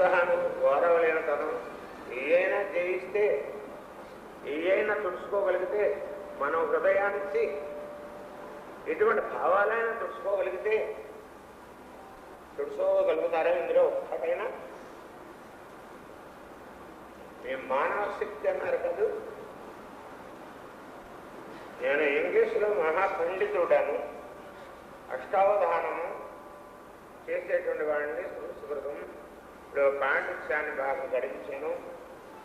అసహనం, ఓరవలేనితనం ఏమైనా జయిస్తే, ఏమైనా తుడుచుకోగలిగితే, మనం హృదయానికి ఎటువంటి భావాలైనా తుడుచుకోగలిగితే, తుడుచుకోగలుగుతారా ఇందులో ఒక్కటైనా? మేము మానవ శక్తి అన్నారు కదా. నేను ఇంగ్లీష్లో మహాపండితుడాను, అష్టావధానము చేసేటువంటి వాడిని. సంస్కృతం ఇప్పుడు పాండిత్యాన్ని బాగా గడించాను,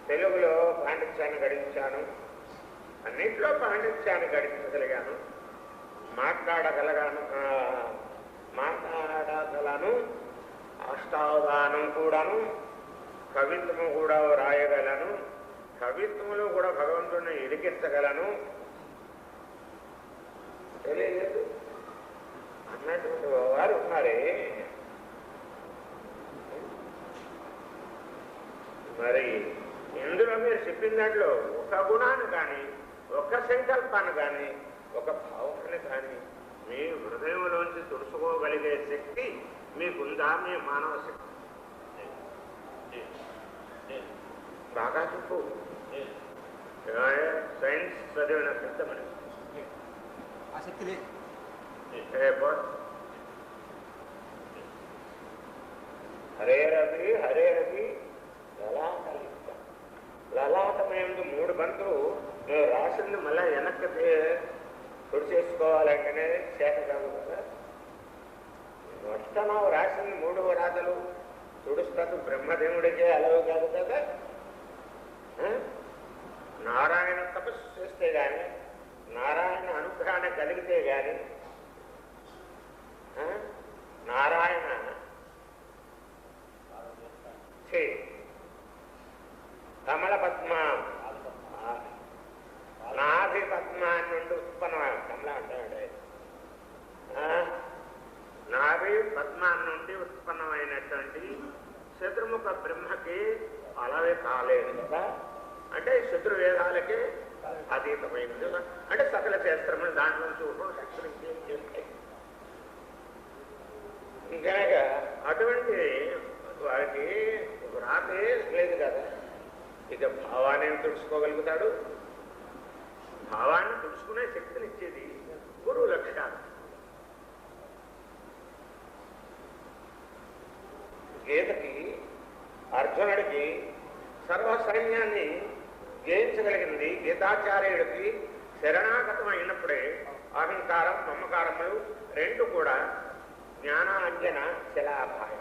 తెలుగులో పాండిత్యాన్ని గడించాను, అన్నింటిలో పాండిత్యాన్ని గడించగలిగాను, మాట్లాడగలను, అష్టావధానం కూడాను, కవిత్వము కూడా రాయగలను, కవిత్వములు కూడా భగవంతుడిని ఇరికించగలను. తెలియలేదు అన్నటువంటి వారు ఉన్నారే. మరి ఇందులో మీరు చెప్పిన దాంట్లో ఒక గుణాన్ని కానీ, ఒక సంకల్పాన్ని కానీ, ఒక భావాన్ని కానీ మీ హృదయంలోంచి తుడుచుకోగలిగే శక్తి మీకుందా? మీ మానవ శక్తి బాగా చెప్పు. సైన్స్ చదివిన సిద్ధమని ఆ శక్తి లేదు. హరే రవి హరే రవి లలాట లలాటమైంది 3 బంతులు నువ్వు రాసింది మళ్ళీ వెనక్కి తుడి చేసుకోవాలంటేనే చేత కాదు కదా. వస్తున్నావు రాసింది 3 రాతలు తుడుస్తాను బ్రహ్మదేవుడికే అలవు కాదు కదా. నారాయణ తపస్సు చేస్తే గాని, నారాయణ అనుగ్రహాన్ని కలిగితే గాని, నారాయణ కమల పద్మ నాభి పద్మ నుండి ఉత్పన్నమైన కమల అంటే నాభి పద్మ నుండి ఉత్పన్నమైనటువంటి శత్రుముఖ బ్రహ్మకి అలాగే కాలేదు కదా. అంటే శత్రువేదాలకే అతీతమైనది. అంటే సకల శాస్త్రములు దాంట్లో చూడడం శక్తులు ఇంకేం చేస్తాయి. కనుక అటువంటి వారికి రాతే లేదు కదా. ఇక భావాన్ని తుడుచుకోగలుగుతాడు. భావాన్ని తుడుచుకునే శక్తిని ఇచ్చేది గురువు లక్ష్యాలు. గీతకి అర్జునుడికి సర్వ సైన్యాన్ని జయించగలిగింది. గీతాచార్యుడికి శరణాగతం అయినప్పుడే అహంకారం మమకారములు 2 కూడా జ్ఞానాంజన శిలాభాయ.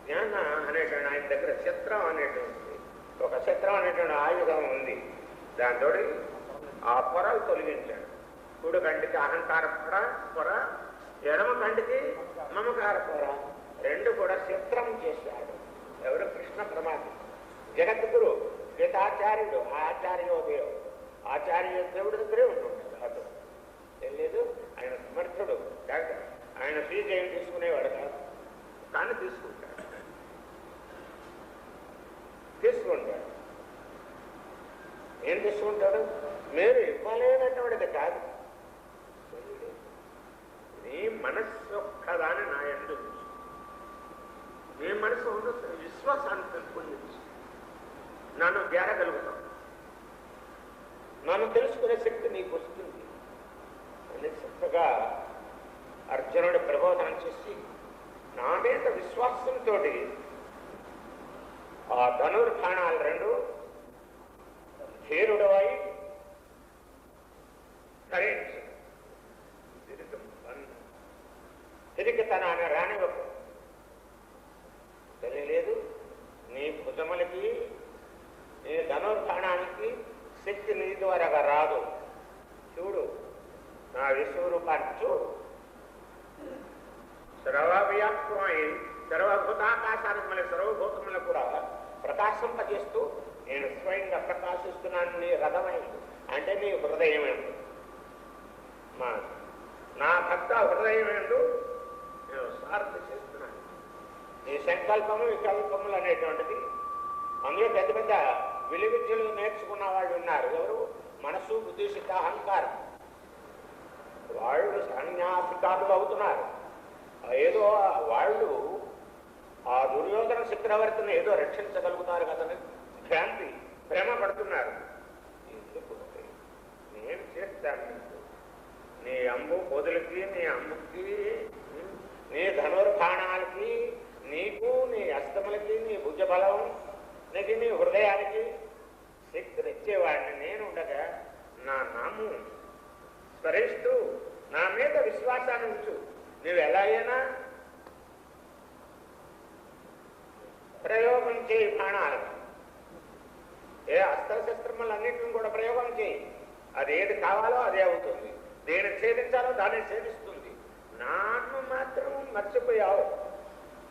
జ్ఞాన అనేటువంటి ఆయన దగ్గర చిత్రం అనేటువంటిది, ఒక చిత్రం అనేటువంటి ఆయుధం ఉంది. దాంతో ఆ పొరలు తొలగించాడు. కుడి కంటికి అహంకార పొర, ఎడమ కంటికి మమకార పొర 2 కూడా చిత్రం చేశాడు. ఎవరు? కృష్ణ పరమాత్మ, జగద్గురు గీతాచార్యుడు. ఆచార్యోదయం ఆచార్య దేవుడి దగ్గరే ఉంటుంటాడు. అటు తెలియదు. ఆయన సమర్థుడు. ఆయన ఫీజు ఏం తీసుకునేవాడు కాదు, కానీ తీసుకుంటాడు. ఏం తీసుకుంటాడు? మీరు ఇవ్వలేనటువంటిది కాదు. నీ మనస్సు ఒక్కదాన్ని నా యందు నీ మనసు విశ్వాసాన్ని పెంపొందించు. నన్ను గేరగలుగుతాం, నన్ను తెలుసుకునే శక్తి నీకు వస్తుంది అని చక్కగా అర్జునుడు ప్రబోధనం చేసి నా మీద విశ్వాసంతో ఆ ధనుర్బాణాలు 2 ధీరుడవై ధరించు. తిరిగి తనాన్ని రానివ్వకు. తెలియలేదు. నీ భుజములకి, నీ ధనుర్బాణానికి శక్తి నీ ద్వారా రాదు. చూడు నా విశ్వరూపాన్ని చూడు. సర్వవ్యాప్తమై సర్వభూతాకాశానికి మళ్ళీ సర్వభూతములను కూడా ప్రకాశింపజేస్తూ నేను స్వయంగా ప్రకాశిస్తున్నాను. నీ రథమైంది అంటే నీ హృదయమేందు, నా భక్త హృదయమేందు నేను సార్థ చేస్తున్నాను. నీ సంకల్పము వికల్పములు అనేటువంటిది అందులో పెద్ద పెద్ద విలువిద్యలు నేర్చుకున్న వాళ్ళు ఉన్నారు. ఎవరు? మనసు, బుద్ధి, చిత్త, అహంకారం. వాళ్ళు సన్యాసికారులు అవుతున్నారు. ఏదో వాళ్ళు ఆ దుర్యోధన చక్రవర్తిని ఏదో రక్షించగలుగుతారు కదని భ్రాంతి భ్రమ పడుతున్నారు. నేను చేస్తాను నీకు, నీ అంబు పొదులకి, నీ అంబుకి, నీ ధనుర్బాణాలకి, నీకు, నీ అస్తములకి, నీ భుజబలం నీకు, నీ హృదయానికి శక్తిని ఇచ్చేవాడిని నేను ఉండగా నా నాము స్మరిస్తూ నా మీద విశ్వాసాన్ని ఉంచు. నువ్వు ఎలాగైనా ప్రయోగం చేయి బాణాలకు, ఏ అస్త్రశస్త్రములన్నింటిని కూడా ప్రయోగం చేయి. అది ఏది కావాలో అదే అవుతుంది, దేని ఛేదించాలో దాన్ని ఛేదిస్తుంది. నాన్ను మాత్రం మర్చిపోయావు.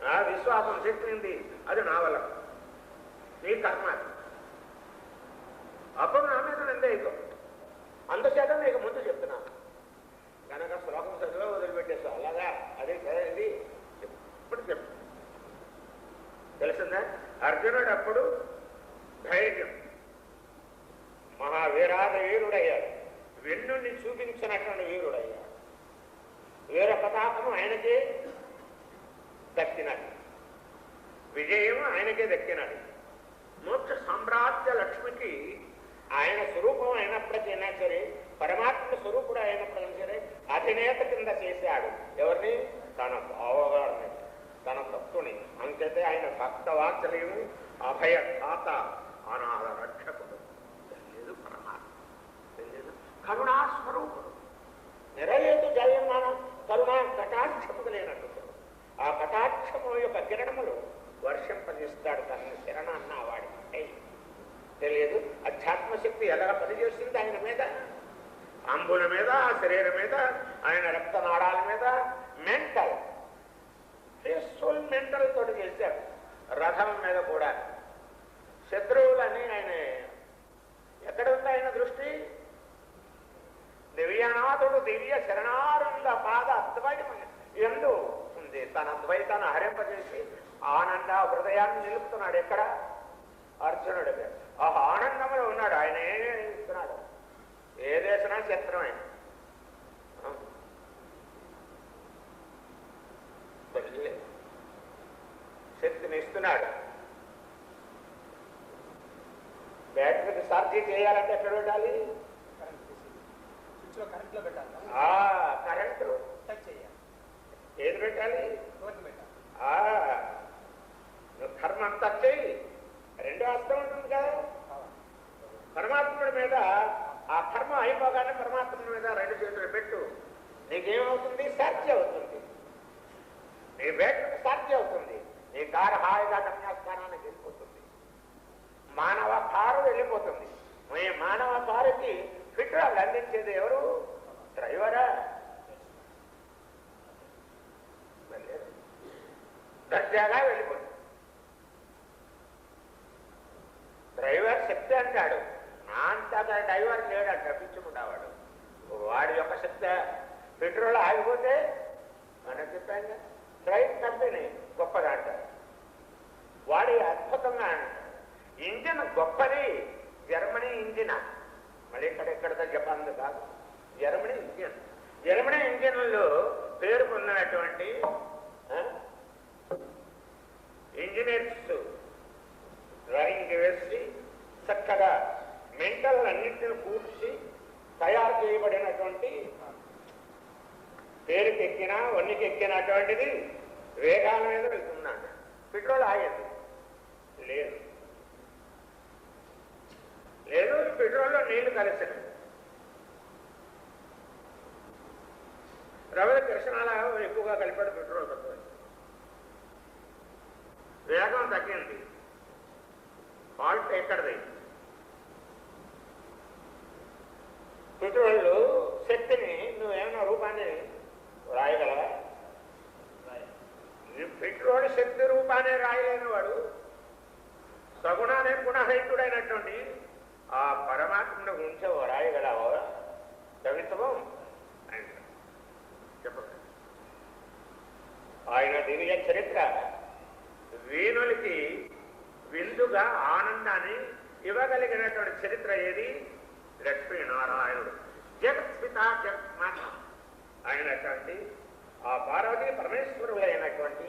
నా విశ్వాసం చెప్పింది అది నా వల్ల, నీ కర్మ. అప్పుడు నా మీద నిందేయకు. అందుచేత నీకు ముందు చెప్తున్నాను కనుక శ్లోకం చదివే వదిలిపెట్టేస్తావు. అలాగా అదే ఇది ఇప్పుడు చెప్పు. తెలిసిందా? అర్జునుడు అప్పుడు ధైర్యం మహావీరాద వీరుడయ్యాడు. వెన్నుని చూపించినటువంటి వీరుడయ్యాడు. వీర పతాకము ఆయనకే దక్కినది, విజయము ఆయనకే దక్కినది. మోక్ష సామ్రాజ్య లక్ష్మికి ఆయన స్వరూపం అయినప్పటికైనా సరే, పరమాత్మ స్వరూపుడు అయినప్పటికైనా సరే అధినేత కింద చేశాడు. ఎవరిని? తన బావగారిని, తన భక్తుని. అంతైతే ఆయన భక్తవాత్సల్యము, అభయ ఖాత, అనాథ రక్షకుడు. తెలియదు పరమాత్మ, తెలియదు కరుణాస్వరూపుడు. నిరలేదు జయమానం కరుణా కటాక్షము లేనట్టు. ఆ కటాక్షము యొక్క కిరణములు వర్షింపజేస్తాడు తనని శరణన్న వాడికి. తెలియదు అధ్యాత్మశక్తి ఎలా పనిచేస్తుంది ఆయన మీద, అంబుల మీద, శరీరం మీద, ఆయన రక్తనాళాల మీద. మెంటల్, పీస్ఫుల్ మెంటల్ తోటి చేశాడు. రథం మీద కూడా శత్రువులని ఆయన ఎక్కడ ఉంది ఆయన దృష్టి? దివ్యనాథుడు దివ్య శరణారుల పాద అద్వైతం ఎందు ఉంది. తన అద్వైతాన్ని హరింపజేసి ఆనంద హృదయాన్ని నిలుపుతున్నాడు. ఎక్కడ? అర్జునుడి మీద. ఆ ఆనందంలో ఉన్నాడు. ఆయన ఏమేమి ఇస్తున్నాడు? ఏ దేశనా చిత్రమే. శక్తిని ఇస్తున్నాడు. బ్యాటరీకి ఛార్జీ చేయాలంటే ఎక్కడ పెట్టాలి? కరెంటు ఏది పెట్టాలి? నువ్వు కర్మ అంతా చేయి. రెండో అర్థం ఉంటుంది కదా పరమాత్ముడి మీద. ఆ కర్మ అయిపోగానే పరమాత్ముడి మీద రెండు చేతులు పెట్టు. నీకేమవుతుంది? సాధ్యం అవుతుంది. నీ బ్యాటరీకి సాధ్యం అవుతుంది. నీ కారు హాయిగా గమ్యస్థానానికి వెళ్ళిపోతుంది. మానవ కారు వెళ్ళిపోతుంది. మీ మానవ కారుకి పెట్రోల్ అందించేది ఎవరు? డ్రైవరా? దర్జాగా వెళ్ళిపోతుంది. డ్రైవర్ శక్తి అంటాడు. నా అంతగా డ్రైవర్ లేడంట, పిచ్చుకుంటావాడు. వాడి యొక్క శక్తి. పెట్రోల్ ఆగిపోతే మనం చెప్పాను ట్రైన్ కంపెనీ గొప్పదంట. వాడి అద్భుతంగా అంట. ఇంజిన్ గొప్పది. Germany engine. మళ్ళీ ఇక్కడెక్కడితో జపాన్ కాదు, జర్మనీ ఇంజిన్. జర్మనీ ఇంజిన్లో పేరు పొందినటువంటి ఇంజనీర్స్ డ్రాయింగ్ వేసి చక్కగా మెంటల్ అన్నింటిని కూర్చి తయారు చేయబడినటువంటి పేరుకెక్కిన వన్నికెక్కినటువంటిది వేగాల మీద వెళ్తున్నాడు. పెట్రోల్ ఆగేది లేదు. లేదు పెట్రోల్లో నీళ్లు కలిసినవి. రవణ కృష్ణాల ఎక్కువగా కలిపాడు. పెట్రోల్ తక్కువ, వేగం తగ్గింది. ఫాల్ట్ ఎక్కడది? పెట్రోల్ శక్తిని నువ్వేమన్నా రూపాన్ని రాయగలవా? పెట్రోల్ శక్తి రూపాన్ని రాయలేని వాడు సగుణ నిర్గుణరహితుడైనటువంటి ఆ పరమాత్మను ఉంచవు రాయగలవో? కవిత్వం చెప్పండి. ఆయన దివ్య చరిత్ర వీణులకి విందుగా ఆనందాన్ని ఇవ్వగలిగినటువంటి చరిత్ర ఏది? లక్ష్మీనారాయణుడు, జగత్పిత జగత్మాత అయినటువంటి ఆ పార్వతీ పరమేశ్వరులైనటువంటి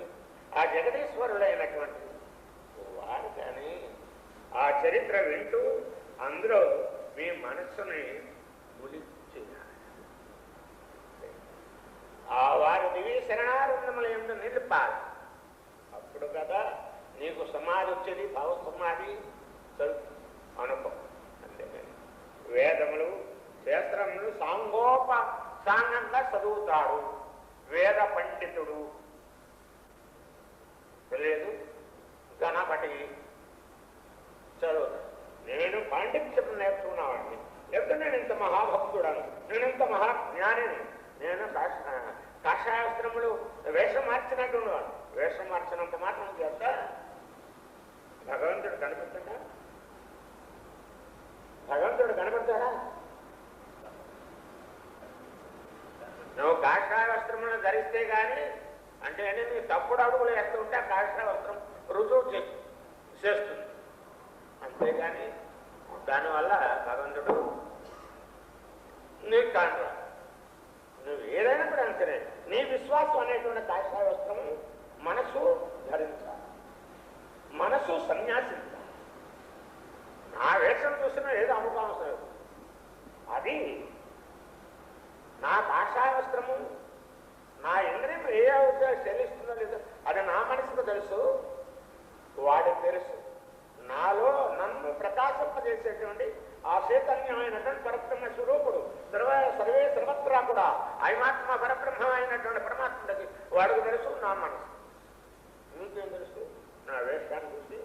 ఆ జగదీశ్వరుడైనటువంటి వారు కానీ ఆ చరిత్ర వింటూ అందులో మీ మనస్సుని ములిచేయాలి. ఆ వారి దివ్య శరణారంధముల ఎందు నిలిపాలి. అప్పుడు కదా నీకు సమాధి వచ్చేది, భావ సమాధి అనుకో. అంతేకాని వేదములు శాస్త్రములు సాంగంగా చదువుతాడు వేద పండితుడు. తెలియదు గణపతి చదువుతాడు. నేను పాండిత్యం నేర్చుకున్నవాడిని, లేకపోతే నేను ఇంత మహాభక్తుడాను, నేను ఇంత మహాజ్ఞానిని, నేను కాషాయస్త్రములు వేషం మార్చినట్టు ఉన్నవాడు. వేషం మార్చినంత మాత్రం చేస్తా భగవంతుడు కనిపెడతాడా? భగవంతుడు కనబడతాడా? నువ్వు కాషాయ వస్త్రములను ధరిస్తే గాని అంటే నీ తప్పుడు అడుగులు వేస్తూ ఉంటే ఆ కాషాయ వస్త్రం రుజువు చేస్తుంది. అంతేగాని దానివల్ల భగవంతుడు నీకు కాంట్రా. నువ్వు ఏదైనా కూడా అంతనే నీ విశ్వాసం అనేటువంటి కాషాయ వస్త్రము మనసు ధరించాలి, మనసు సన్యాసించాలి. నా వేషం చూసినా ఏదో అముఖాంశం అది నా కాషాయ వస్త్రము నా ఇంద్రియం ఏ అవసరం చెల్లిస్తుందో లేదో అది నా మనసుకు తెలుసు, వాడికి తెలుసు. నాలో నన్ను ప్రకాశింపజేసేటువంటి ఆ చైతన్యమైనటువంటి పరబ్రహ్మ స్వరూపుడు సర్వే సర్వత్రా కూడా అయమాత్మ పరబ్రహ్మ అయినటువంటి పరమాత్ముడికి వాడికి తెలుసు, నా మనసు. నీకేం తెలుసు? నా వేషాన్ని చూసి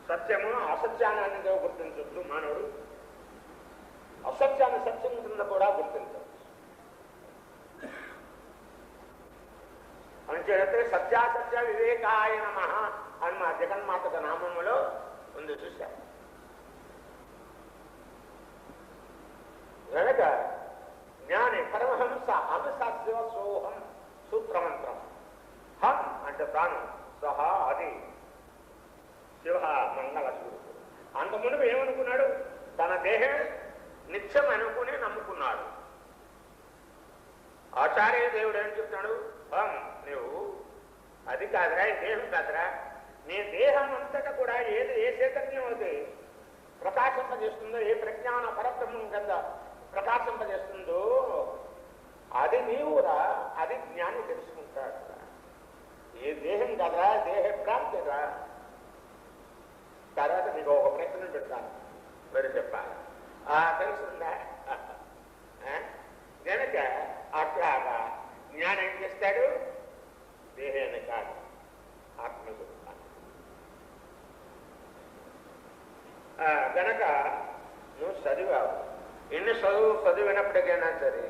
సత్యము అసత్యాన్ని గుర్తించవచ్చు మానవుడు, అసత్యాన్ని సత్యం కింద కూడా గుర్తించవచ్చు. అంచేతే సత్యాసత్య వివేకాయ నమః అని మా జగన్మాత నామములో ఉంది, చూశారు. కనుక జ్ఞాని పరమహంస హంస సోహం సూత్రమంత్రం. హం అంటే ప్రాణం, సహ అది శివ మంగళ స్వరూపుడు. అంత మునుపు ఏమనుకున్నాడు? తన దేహం నిత్యం అనుకుని నమ్ముకున్నాడు. ఆచార్య దేవుడు ఏం చెప్తున్నాడు? హం నువ్వు అది కాదురా, ఈ దేహం కాదురా, నీ దేహం అంతటా కూడా ఏది ఏ చైతన్యం అయితే ప్రకాశింపజేస్తుందో, ఏ ప్రజ్ఞాన పరబ్రహ్మం కింద ప్రకాశింపజేస్తుందో అది నీవురా, అది జ్ఞాని తెలుసుకుంటాడు. ఏ దేహం కదరా, దేహ భ్రాంతిరా. తర్వాత మీకు ఒక ప్రశ్న పెడతాను, మీరు చెప్పాలి. తెలుసుందా? కనుక అట్లాగా జ్ఞానం ఏం చేస్తాడు? దేహాన్ని కాదు, ఆత్మస్వరూపాన్ని. గనక నువ్వు చదివావు, ఎన్ని చదివినప్పటికైనా సరే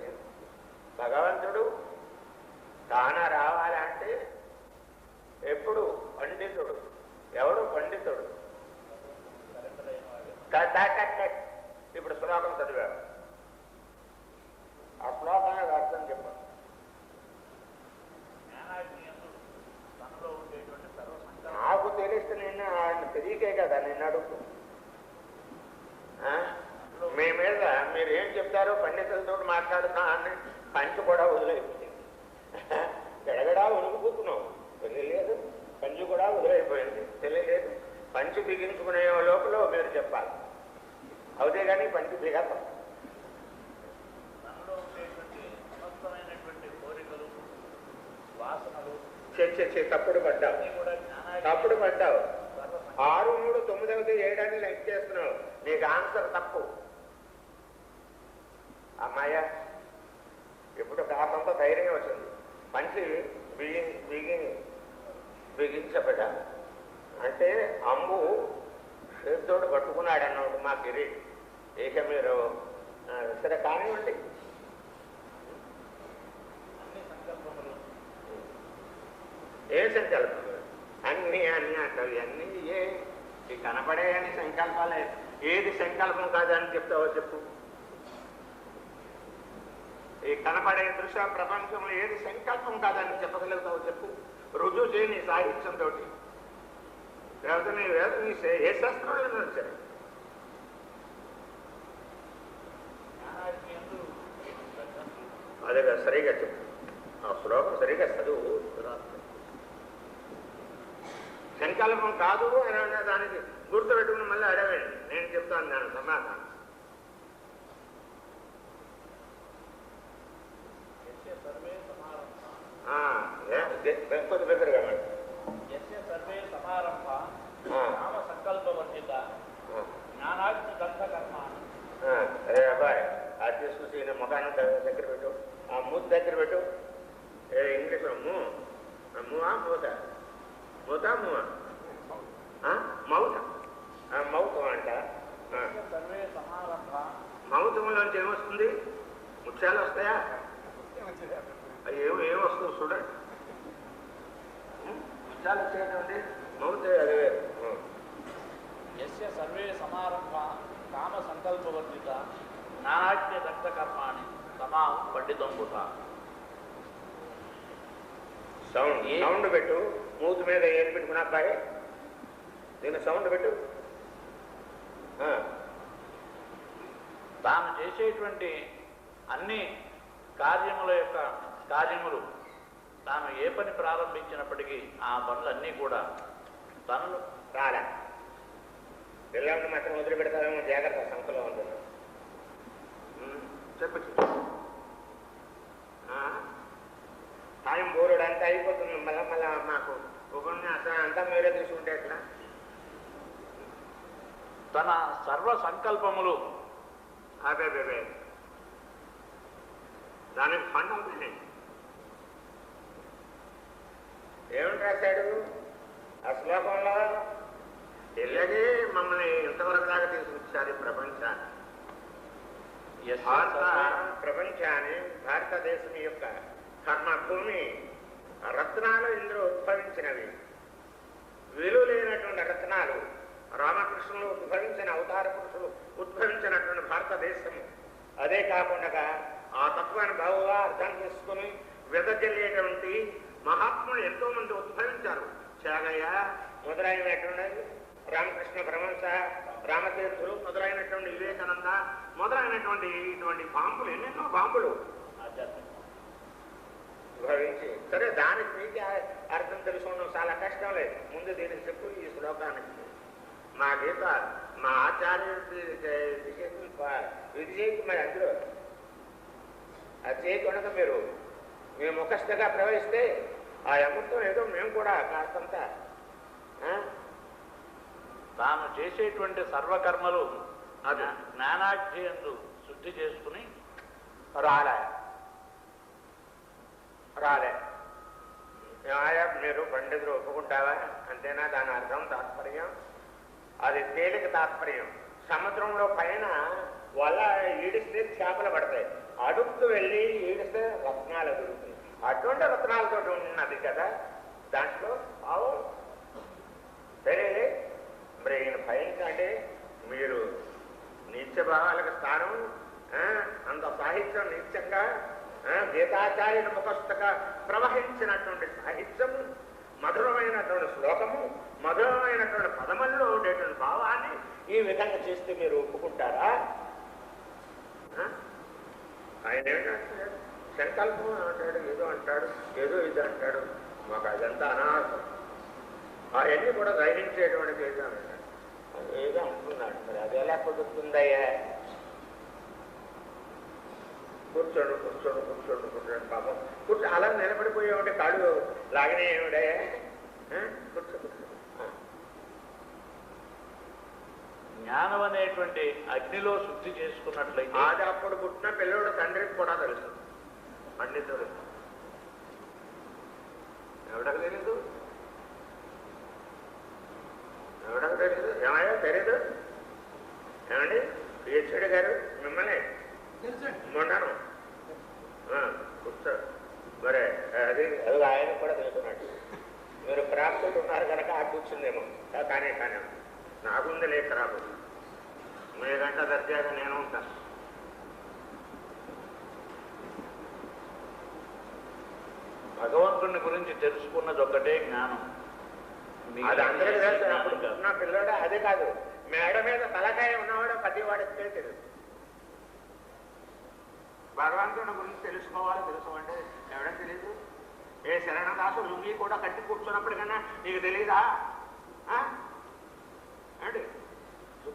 భగవంతుడు తాన రావాలంటే ఎప్పుడు పండితుడు. ఎవడు పండితుడు? ఇప్పుడు శ్లోకం చదివాడు, ఆ శ్లోకానికి అర్థం చెప్పాను. నాకు తెలిస్తే నిన్న ఆయన తెలియకే కదా నిన్ను అడుగు. మీ మీద మీరు ఏం చెప్తారో పండితులతో మాట్లాడుతున్నా అని పంచి కూడా వదిలేపోయింది. గడగడా వణుకుపోతున్నావు, తెలియలేదు. పంచి కూడా వదిలేపోయింది, తెలియలేదు. పంచి బిగించుకునే లోపల మీరు చెప్పాలి, అవుతే కానీ పంచి బిగతాం. తప్పుడు పడ్డావు. 6, 3, 9 చేయడానికి లైక్ చేస్తున్నావు. నీకు ఆన్సర్ తప్పు. అమ్మాయ ఇప్పుడు కాకంత ధైర్యం వచ్చింది. మంచి బిగించబడ్డా అంటే అంబు చేతితోడు పట్టుకున్నాడు అన్నట్టు మా గిరి. ఇక మీరు సరే కానివ్వండి. ఏ సంకల్పం? అన్నీ అంటావు. ఇవన్నీ ఈ కనపడే అని సంకల్పాలే. ఏది సంకల్పం కాదని చెప్తావో చెప్పు. ఈ కనపడే దృశ్య ప్రపంచంలో ఏది సంకల్పం కాదని చెప్పగలుగుతావో చెప్పు. రుజువు చేయి నీ సాహిత్యంతో. లేకపోతే నీ ఏ శాస్త్రంలో సరే. అదే సరిగా చెప్పు. ఆ శ్లోకం సరిగా చదువు. సంకల్పం కాదు అని అన్న దానికి గుర్తుపెట్టుకుని మళ్ళీ అడగండి, నేను చెప్తాను దాని సమాధానం. కొద్ది దగ్గరగా సర్వే సమారంభ నామ సంకల్పవర్జిత జ్ఞానాగ్ని దగ్ధ కర్మాణి. అరే అబ్బాయి అది తీసుకొచ్చి ముఖాన్ని దగ్గర పెట్టు, ఆ మూత దగ్గర పెట్టు. ఇంగ్లీష్లో మూవా మూత మూత మూవా మౌత మౌతం అంట. సర్వే సమారంభ మౌతంలోంచి ఏమొస్తుంది? ముత్యాలు వస్తాయా? ఏమొస్తుంది చూడండి. ముత్యాలు వచ్చేటండి మౌత అది వేరు. యస్య సర్వే సమారంభ కామ సంకల్పవర్జిత జ్ఞానాగ్ని దగ్ధ కర్మాణి సమాహం పండితం బుధ. సౌండ్ పెట్టు, మూతి మీద ఏం పెట్టుకున్నా అబ్బాయి దీన్ని సౌండ్ పెట్టు. తాను చేసేటువంటి అన్ని కార్యములు తాను ఏ పని ప్రారంభించినప్పటికీ ఆ పనులన్నీ కూడా పనులు రాలే. పిల్లల్ని మాత్రం వదిలిపెడతామేమో జాగ్రత్త, సంఖ్యలో ఉంటుంది. చెప్పు టైం బోరుడు అంతా అయిపోతుంది. మళ్ళా మాకు ఉపన్యాసం అంతా మీరే తీసుకుంటే ఎట్లా? తన సర్వ సంకల్పములు అదే దానికి ఫండ్ అవుతుంది. ఏమిటి రాశాడు ఆ శ్లోకంలో? ఇలాగే మమ్మల్ని ఇంతవరకు దాకా తీసుకొచ్చారు ఈ ప్రపంచాన్ని. ప్రపంచాన్ని భారతదేశం యొక్క కర్మభూమి రత్నాలు ఇందులో ఉద్భవించినవి, విలువ లేనటువంటి రత్నాలు. రామకృష్ణులు ఉద్భవించిన అవతార పురుషులు ఉద్భవించినటువంటి భారతదేశము. అదే కాకుండా ఆ తత్వాన్ని బాగుగా అర్థం చేసుకుని వెదజల్లేటువంటి మహాత్ములు ఎంతో మంది ఉద్భవించారు. త్యాగయ్య మొదలైనటువంటి రామకృష్ణ పరమహంస, రామతీర్థులు మొదలైనటువంటి వివేకానంద మొదలైనటువంటి ఇటువంటి బాంబులు, ఎన్నెన్నో బాంబులు ఉద్భవించి. సరే, దానికి మీకు అర్థం తెలుసుకోవడం చాలా కష్టం లేదు. ముందు దీనికి చెప్పు ఈ శ్లోకానికి. మా గీత మా ఆచార్యుడి విధి చేయకు, మరి అందులో అది చేయకుండా మీరు మీ ముఖస్థగా ప్రవహిస్తే ఆ అమృతం ఏదో మేము కూడా కాస్తంత తాను చేసేటువంటి సర్వకర్మలు జ్ఞానాధ్యయందు శుద్ధి చేసుకుని రాలే. మీరు పండితులు ఒప్పుకుంటావా? అంతేనా దాని అర్థం, తాత్పర్యం? అది తేలిక తాత్పర్యం. సముద్రంలో పైన వల ఈడిస్తే చేపలు పడతాయి, అడుగుతూ వెళ్ళి ఈడిస్తే రత్నాలు దొరుకుతాయి. అటువంటి రత్నాలతో ఉన్నది కదా దాంట్లో. ఆవు సరే, మరి ఈయన భయంకంటే మీరు నిత్య భావాలకు స్థానం, అంత సాహిత్యం నిత్యంగా గీతాచార్యుని ముఖస్థగా ప్రవహించినటువంటి సాహిత్యం, మధురమైనటువంటి శ్లోకము, మధురమైనటువంటి పదముల్లో ఉండేటువంటి భావాన్ని ఈ విధంగా చేస్తే మీరు ఒప్పుకుంటారా? ఆయన ఏమంటాడు? సంకల్పం అంటాడు, ఏదో ఇది అంటాడు. మాకు అదంతా అనాథం. అవన్నీ కూడా గ్రహించేటువంటి ఏదో అంటాడు, ఏదో అంటున్నాడు. మరి అది ఎలా కుదురుతుందయ్యా? కూర్చోండి పాపం. అలా నిలబడిపోయామంటే కాళ్ళు లాగినే ఏమిడయ్యా? కూర్చో. జ్ఞానం అనేటువంటి అగ్నిలో శుద్ధి చేసుకున్నట్లయితే అది అప్పుడు పుట్టిన పిల్లడు తండ్రికి కూడా తెలుసు. పండితుడు ఎవడకు తెలీదు? ఏమయ్యా తెలీదు? ఏమండి పిహెచ్డి గారు మిమ్మల్ని మొన్నాను కూర్చో. మరి అది ఆయన కూడా తెలుసుకున్నట్టు మీరు ప్రాప్తులు ఉన్నారు కనుక ఆ కూర్చుందేమో. కానీ నాకుంది లేక రాదు. మీ గంట దర్జాగా నేను ఉంటాను. భగవంతుని గురించి తెలుసుకున్నది ఒకటే జ్ఞానం. అది అందరికీ తెలుసు. అప్పుడు నా పిల్లడు అదే కాదు, మేడ మీద తలకాయ ఉన్నవాడు పదివాడికి తెలుసు. భగవంతుని గురించి తెలుసుకోమంటే ఎవడో తెలీదు. ఏ శరణదాసు లుంగి కూడా కట్టి కూర్చున్నప్పటికన్నా నీకు తెలీదా?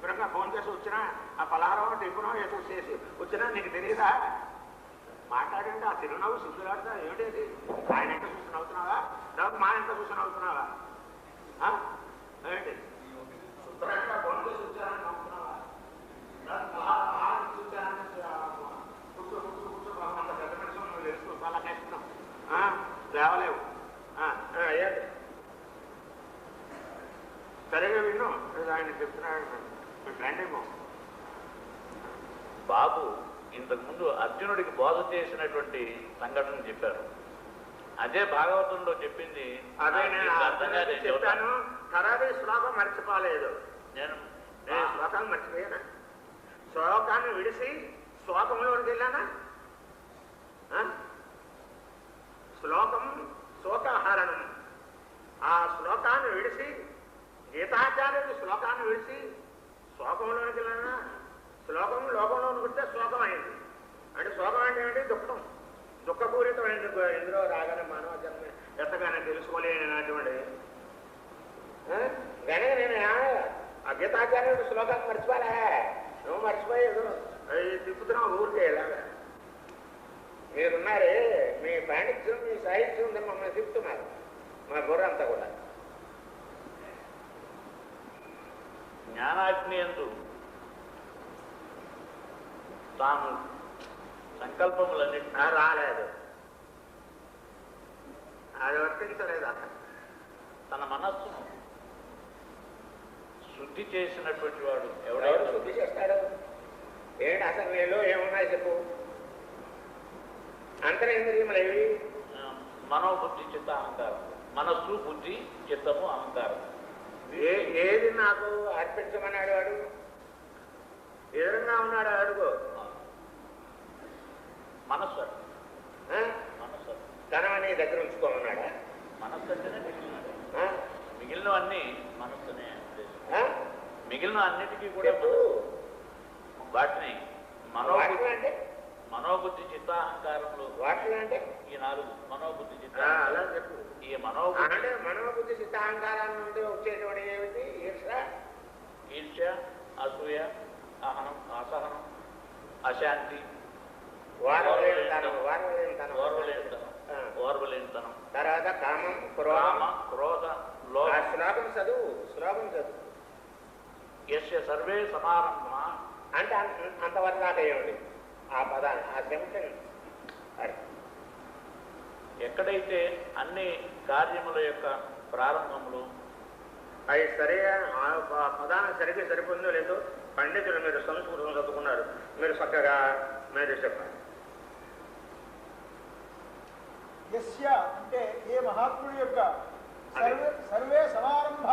శుభ్రంగా ఫోన్ చేసి వచ్చినా ఆ పలహారం టిఫినో ఏదో చేసి వచ్చినా నీకు తెలియదా? మాట్లాడండి. ఆ చిరునవ్వు సిగ్గులాడుతా ఏమిటేది? ఆయన ఎంత చూసి నవ్వుతున్నావా? తర్వాత మా ఎంత చూసి నవ్వుతున్నావా? ఏంటి శుభ్రంగా ఫోన్ చేసి వచ్చారని నవ్వుతున్నావా? చూచారని అంత పెద్ద మనిషి నువ్వు తెలుసు చాలా కష్టం. లేవలేవు. ఏంటి సరిగా విన్ను. ఆయన చెప్తున్నాడు మీ ఫ్రెండ్ ఏమో. బాబు ఇంతకుముందు అర్జునుడికి బోధ చేసినటువంటి సంఘటన చెప్పారు. అదే భాగవతంలో చెప్పింది. అదే నేను చెప్పాను. ఖరాబీ శ్లోకం మర్చిపోలేదు. నేను శ్లోకాన్ని మర్చిపోయానా? శ్లోకాన్ని విడిసి శ్లోకంలోకి వెళ్ళానా? శ్లోకం శోకాహరణం. ఆ శ్లోకాన్ని విడిసి గీతాచార్యుడి శ్లోకాన్ని విడిచి శ్లోకంలోనికి వెళ్ళానా? శ్లోకం లోకంలోనికి వస్తే శోకం అయింది. అంటే శోకం అంటే ఏంటి? దుఃఖం. దుఃఖపూరితమైంది. ఇందులో రాగానే మానవ జన్మ ఎంతగానే తెలుసుకోలేనటువంటి కానీ నేను ఆ గీతాచార్యుడి శ్లోకాన్ని మర్చిపోలే. నువ్వు మర్చిపోయేదు తిప్పుతున్నావు ఊరికే ఇలాగా. మీరున్నారే, మీ పాండిత్యం మీ సాహిత్యం ఉందని మమ్మల్ని తిప్పుతున్నారు. మా బుర్ర అంతా కూడా జ్ఞానాగ్ని యందు తాను సంకల్పములన్నింటినీ రాలేదు. అది వర్తించలేదు. అసలు తన మనస్సును శుద్ధి చేసినటువంటి వాడు ఎవరెవరు శుద్ధి చేస్తాడు? ఏంటి అసలు నీలో ఏమున్నాయి చెప్పు. అంతరేంద్రియములు ఏవి? మనోబుద్ధి చిత్త అహంకారం. మనస్సు, బుద్ధి, చిత్తము, అహంకారం. ఏది నాకు అర్పించమన్నాడు? వాడు ఎదురుగా ఉన్నాడు. అడుగు మనస్సు. మనస్సు ధనమని దగ్గర ఉంచుకోమన్నాడా? మనస్సు అంటేనే మిగిలినవన్నీ మనస్సునే. మిగిలిన అన్నిటికీ కూడా వాటిని మనోబుద్ధి చిత్తాహంకారంలో వాటిని అంటే ఈ 4 మనోబుద్ధి చిత్త. అలా చెప్పు. ఈ మనోబుద్ధి చిత్తాహంకారాల నుండి వచ్చేటువంటి ఏమిటి? ఈర్ష్య, అసూయ, అహనం, అసహనం, అశాంతి, ఓర్వలేనితనం, తర్వాత కామం, క్రోధ, శ్లోకం చదువు. శ్లోకం చదువు. యస్య సర్వే సమారంభ అంటే అంతవరకు దాకా ఏమిటి ఆ పదాన్ని, ఆ సెంటెన్స్? ఎక్కడైతే అన్ని కార్యముల యొక్క ప్రారంభములు అవి సరిగా ఆ పదాన్ని సరిగ్గా సరిపోయిందో లేదో పండితులు మీరు సంస్కృతం చదువుకున్నారు, మీరు చక్కగా మీరు చెప్పాలి. యస్య అంటే ఏ మహాత్ముడి యొక్క సర్వే సమారంభ,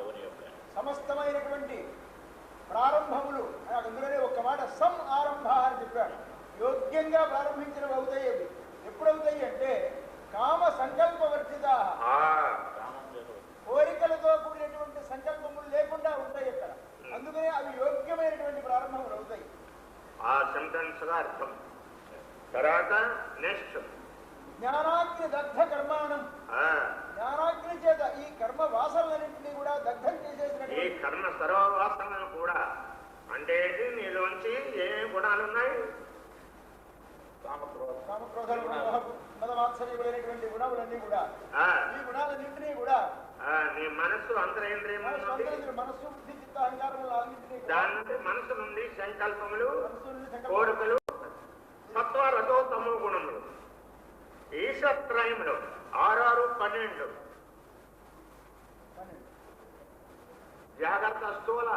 ఎవరి యొక్క సమస్తమైనటువంటి ప్రారంభములు. అందులోనే ఒక్క మాట సం ఆరంభ అని చెప్పాడు. యోగ్యంగా ప్రారంభించినవి అవుతాయి. అవి ఎప్పుడవుతాయి అంటే కామ సంకల్పవర్జిత, కోరికలతో కూడినటువంటి సంకల్పములు లేకుండా ఉంటాయి అక్కడ. అందుకనే అవి యోగ్యమైనటువంటి ప్రారంభములు అవుతాయి. ఆ సెంటెన్స్ గా అర్థం. తర్వాత నెక్స్ట్ జ్ఞానాగ్ని దగ్ధ కర్మాణం. జ్ఞానాగ్ని చేత ఈ కర్మ వాసనలన్నింటినీ కూడా దగ్ధం చేసేసినటువంటి ఈ కర్మ సర్వవాసనలను కూడా అంటే నీలోంచి ఏ గుణాలు ఉన్నాయి? కామక్రోధాలు, మదమాత్సర్యమైనటువంటి గుణములన్నీ కూడా, ఈ గుణాలన్నింటినీ కూడా నీ మనస్సు అంతరేంద్రియం మనస్సు, బుద్ధి, చిత్త, అహంకారములన్నింటినీ దాని నుండి మనసు నుండి సంకల్పములు, కోరికలు, సత్వ రజో తమో గుణములు, ఈశ్వత్రయములు 6, 12 జాగ్రత్త స్థూల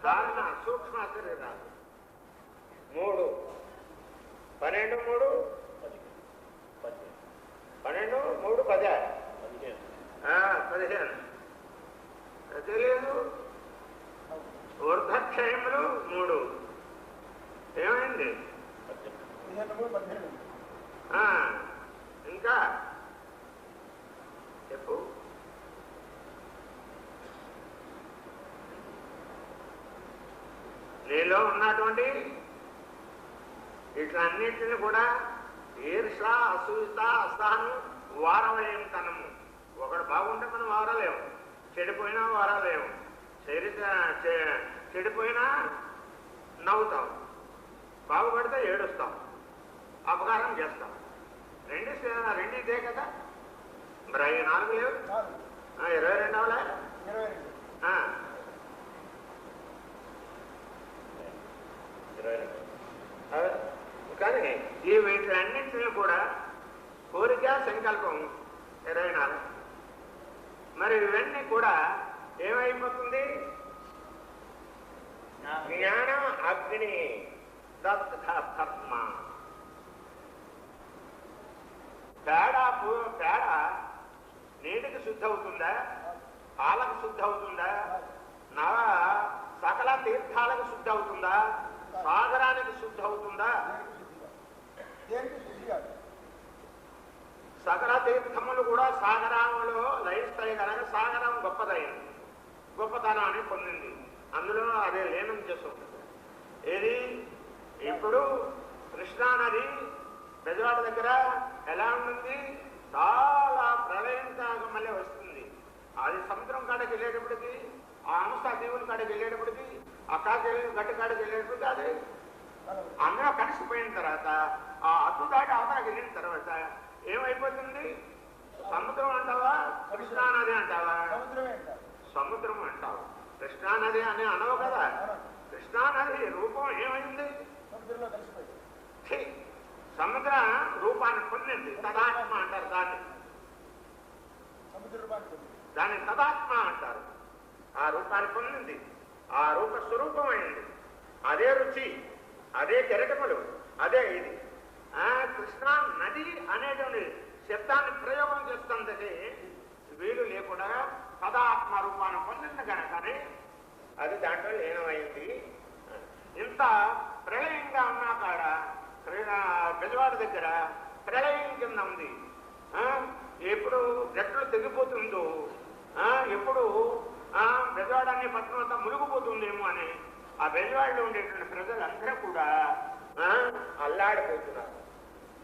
కారణ సూక్ష్మ శరీరాలు 3, 12, 3, 12, 3, 15 తెలియదు. ఊర్ధక్షయములు 3 ఏమైంది? 18. ఇంకా చెప్పు. నీలో ఉన్నటువంటి ఇట్లన్నిటిని కూడా ఈర్ష, అసూయత, అసహనం, వారవలేనితనము. ఒకడు బాగుంటే మనం వారలేము, చెడిపోయినా వారలేము. చెడిపోయినా నవ్వుతాం, బాగుపడితే ఏడుస్తాం, అపకారం చేస్తాం. రెండు ఇదే కదా. మరి 4 లేవు, 22 అవలే. కానీ ఈ వీటిలన్నింటినీ కూడా కోరిక సంకల్పం 24. మరి ఇవన్నీ కూడా ఏమైపోతుంది? జ్ఞాన అగ్ని దత్తమ. పేడ నీటికి శుద్ధి అవుతుందా? పాలకు శుద్ధి అవుతుందా? సకల తీర్థాలకు శుద్ధి అవుతుందా? సాగరానికి శుద్ధి అవుతుందా? సకల తీర్థములు కూడా సాగరంలో లయిస్తాయి కనుక సాగరం గొప్పదైంది, గొప్పతనాన్ని పొందింది. అందులో అదే లీనం చేసుకుంటుంది. ఏది ఇప్పుడు కృష్ణానది బెజవాడ దగ్గర ఎలా ఉంటుంది? చాలా ప్రళయం కాగా మళ్ళీ వస్తుంది. అది సముద్రం కాడకి వెళ్ళేటప్పటికి, ఆ అంశ దీవుల కాడకి వెళ్ళేటప్పటికి, గట్టి కాడకి వెళ్ళేటప్పటికి అది అందరూ కలిసిపోయిన తర్వాత ఆ అడ్డు దాటి అవతలకి వెళ్ళిన తర్వాత ఏమైపోతుంది? సముద్రం అంటావా, కృష్ణానది అంటావా? సముద్రం అంటావు. కృష్ణానది అని అనవు కదా. కృష్ణానది రూపం ఏమైంది? సముద్ర రూపాన్ని పొందింది. తదాత్మ అంటారు దాన్ని. దాన్ని తదాత్మ అంటారు. ఆ రూపాన్ని పొందింది, ఆ రూప స్వరూపమైంది. అదే రుచి, అదే కెరటములు, అదే ఇది. కృష్ణా నది అనేటువంటి శబ్దాన్ని ప్రయోగం చేస్తుంటే వీలు లేకుండా తదాత్మ రూపాన్ని పొందింది కనుకనే అది దాంట్లో లీనమైంది. ఇంత ప్రళయంగా ఉన్నా కాడ బెజవాడ దగ్గర ప్రళయం కింద ఉంది. ఎప్పుడు జట్లు తెగిపోతుందో, ఎప్పుడు బెజవాడ అనే పట్టణం అంతా మునిగిపోతుందేమో అని ఆ బెజవాడలో ఉండేటువంటి ప్రజలందరూ కూడా అల్లాడిపోతున్నారు.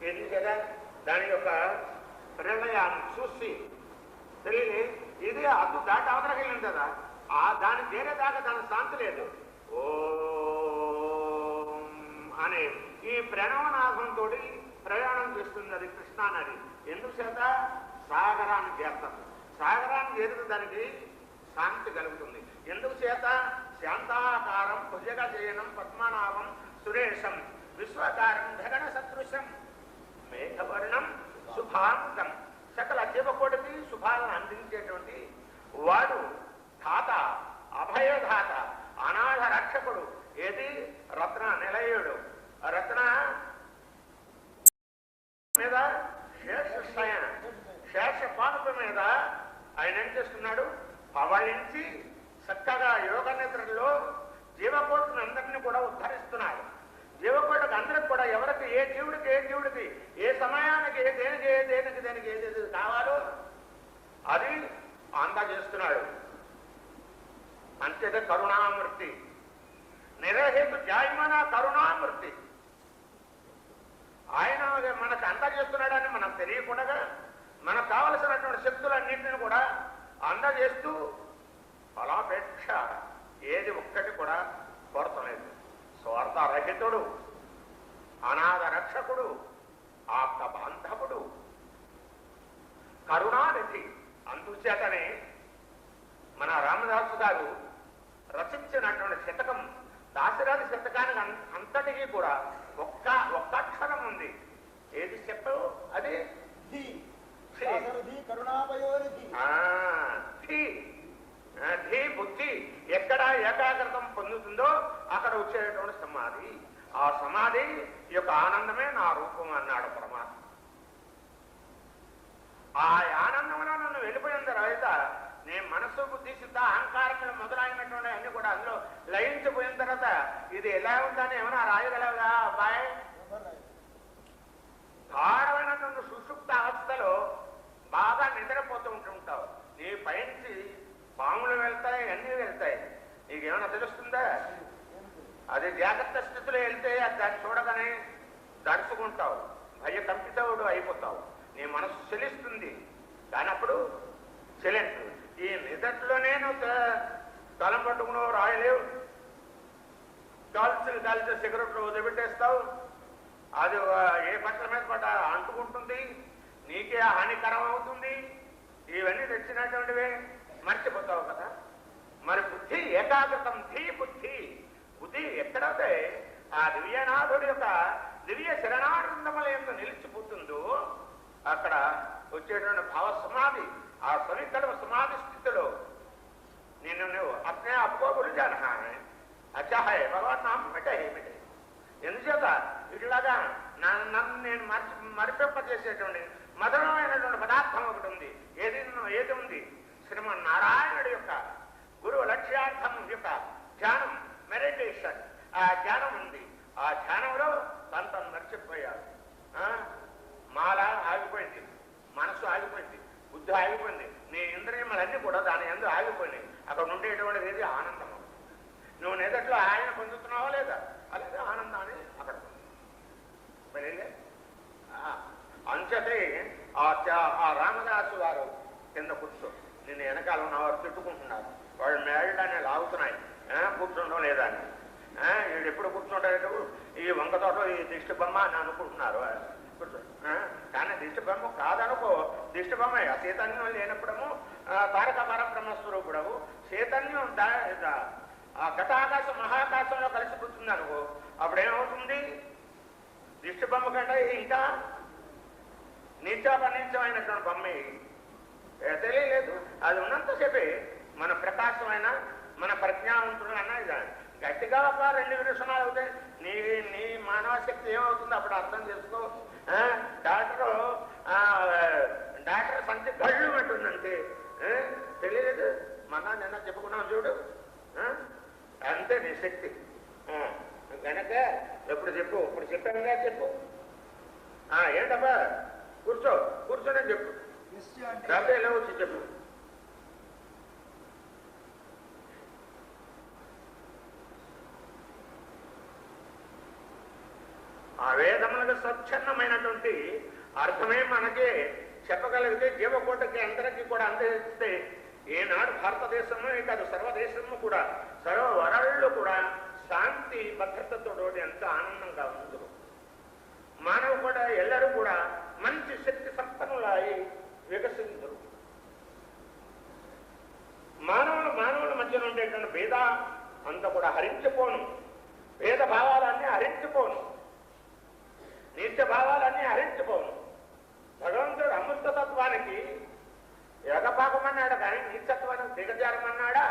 ఏంటి కదా దాని యొక్క ప్రళయాన్ని చూసి తెలియదు. ఇది అద్దు దాటి అవతలకి వెళ్ళింది కదా, దాని చేరేదాకా దాని శాంతి లేదు. ఓం అనే ఈ ప్రణవనాథంతో ప్రయాణం చేస్తుంది అది కృష్ణానది. ఎందుకు చేత? సాగరాన్ని చేస్తాం. సాగరాన్ని చేరితే దానికి శాంతి కలుగుతుంది. ఎందుకు చేత? శాంతాకారం భుజగశయనం పద్మనాభం సురేశం విశ్వకారం గగన సదృశం మేఘవర్ణం శుభాంతం. సకల జీవకోటికి శుభాలను అందించేటువంటి వాడు ధాత, అభయధాత, అనాథ రక్షకుడు. ఏది? రత్న నిలయుడు. రత్న మీద శేష పానుక మీద ఆయన ఏం చేస్తున్నాడు? పవళించి చక్కగా యోగ నిద్రలో జీవకోటిని అందరినీ కూడా ఉద్ధరిస్తున్నాడు. జీవకోటికి అందరికి కూడా ఎవరికి ఏ జీవుడికి ఏ సమయానికి దేనికి ఏది కావాలో అది అందజేస్తున్నాడు. అంతేత కరుణామూర్తి, నిరహేతు జాయమాన కరుణామూర్తి. ఆయన మనకు అందజేస్తున్నాడని మనకు తెలియకుండా మనకు కావలసినటువంటి శక్తులన్నింటినీ కూడా అందజేస్తూ ఫలాపేక్ష ఏది ఒక్కటి కూడా కోరతలేదు. స్వార్థరహితుడు, అనాథ రక్షకుడు, ఆప్త బాంధవుడు, కరుణానిధి. అందుచేతనే మన రామదాసు గారు రచించినటువంటి శతకం, దాశరథి శతకానికి అంతటికీ కూడా ఒక్క అక్షరం ఉంది. ఏది చెప్పు? అది ధీ బుద్ధి ఎక్కడ ఏకాగ్రతం పొందుతుందో అక్కడ వచ్చేటువంటి సమాధి. ఆ సమాధి యొక్క ఆనందమే నా రూపం అన్నాడు పరమాత్మ. ఆ ఆనందంలో నన్ను వెళ్ళిపోయిన తర్వాత నేను మనస్సు, బుద్ధి, సిద్ధ, అహంకారములు మొదలైనటువంటి అన్ని కూడా అందులో లయించిపోయిన తర్వాత ఇది ఎలా ఉందని ఏమైనా రాయగలవుగా అబ్బాయి? గాఢమైనటువంటి సుషుప్త అవస్థలో బాగా నిద్రపోతూ ఉంటుంటావు. నీ పైనుంచి పాములు వెళ్తాయి, అన్నీ వెళ్తాయి. నీకేమైనా తెలుస్తుందా? అది జాగ్రత్త స్థితిలో వెళ్తే దాన్ని చూడగానే దడుచుకుంటావు, భయకంపితుడు అయిపోతావు, నీ మనసు చెలిస్తుంది. కానీ అప్పుడు చెలింటు. ఈ నిదట్లోనే నువ్వు తలం పట్టుకున్నావు రాయలేవు, కాల్చి సిగరెట్లు వదిలిపెట్టేస్తావు, అది ఏ బట్టల మీద పడ్డ అంటుకుంటుంది, నీకే హానికరం అవుతుంది. ఇవన్నీ తెచ్చినటువంటివే మర్చిపోతావు కదా. మరి బుద్ధి ఏకాగ్రతం ధీ బుద్ధి ఎక్కడైతే ఆ దివ్యనాథుడి యొక్క దివ్య శరణానందముల యొక్క నిలిచిపోతుందో అక్కడ వచ్చేటువంటి భావ సమాధి, ఆ సవికల్ప సమాధి స్థితిలో నిన్ను నువ్వు అప్నే అప్పుకో గురి జానా అచ్చా హై భగవాన్ నామ మిటే ఎందుచేత ఇట్లాగా నన్ను నేను మరిపింపజేసేటువంటి మధురమైనటువంటి పదార్థం ఒకటి ఉంది. ఏది ఉంది? శ్రీమన్నారాయణుడి యొక్క గురువు లక్ష్యార్థం యొక్క ధ్యానం, మెడిటేషన్. ఆ ధ్యానం ఉంది. ఆ ధ్యానంలో తను మర్చిపోయాడు. మాల ఆగిపోయింది, మనసు ఆగిపోయింది, బుద్ధి ఆగిపోయింది, నీ ఇంద్రియములన్నీ కూడా దాని యందు ఆగిపోయినాయి. అక్కడ ఉండేటువంటిది ఏది? ఆనందము. నువ్వు నిదట్లో ఆయన పొందుతున్నావా లేదా? అలాగే ఆనందాన్ని అక్కడ పొందుతుంది. అంచతే ఆ రామదాసు వారు కింద కూర్చో, నిన్ను వెనకాల ఉన్నవారు తిట్టుకుంటున్నారు, వాళ్ళు మేడనే లాగుతున్నాయి, కూర్చుండడం లేదా అని. వీడు ఎప్పుడు కూర్చుంటాడు? ఈ వంక తోట ఈ దిష్టి బొమ్మ అని అనుకుంటున్నారు. కూర్చో. కానీ దిష్టి బొమ్మ కాదనుకో, దిష్టి బొమ్మ చైతన్యం లేనప్పుడము తారక పరబ్రహ్మస్వరూపుడవు. చైతన్యం ఘటాకాశం మహాకాశంలో కలిసిపోతుంది అనుకో, అప్పుడేమవుతుంది? దిష్టి బొమ్మ కంటే ఇంకా నిత్యాపనిత్యమైనటువంటి బొమ్మ తెలియలేదు. అది ఉన్నంతసేపే మన ప్రకాశమైన మన ప్రజ్ఞావంతుడు అన్న గట్టిగా ఒక 2 నిమిషాలు అవుతాయి. నీ మానవ శక్తి ఏమవుతుంది అప్పుడు అర్థం చేసుకో. డాక్టర్ సంచి కళ్ళు అంటుందంటే తెలియలేదు. నిన్న చెప్పుకున్నాం చూడు, అంతే నీ శక్తి. కనుక ఎప్పుడు చెప్పు, ఇప్పుడు చెప్పానుగా చెప్పు. ఏంటబ్బా కూర్చోనే చెప్పు, కాబట్టి ఎలా వచ్చి చెప్పు. ఆ వేదములకు స్వచ్ఛన్నమైనటువంటి అర్థమే మనకి చెప్పగలిగితే జీవకోటకి అందరికీ కూడా అందిస్తే ఈనాడు భారతదేశము కాదు సర్వదేశము కూడా సర్వవరాళ్ళు కూడా శాంతి భద్రతతో ఎంత ఆనందంగా ఉందరు. మానవు కూడా ఎల్లరూ కూడా మంచి శక్తి సంపన్నులై వికసించరు. మానవుల మధ్యన ఉండేటువంటి భేద అంతా కూడా హరించిపోను, భేద భావాలన్నీ హరించిపోను, నీచ భావాలన్నీ హరించిపోను. భగవంతుడు అమృతత్వానికి ఎగపాకమన్నాడు కానీ నీచత్వానికి దిగజారమన్నాడా?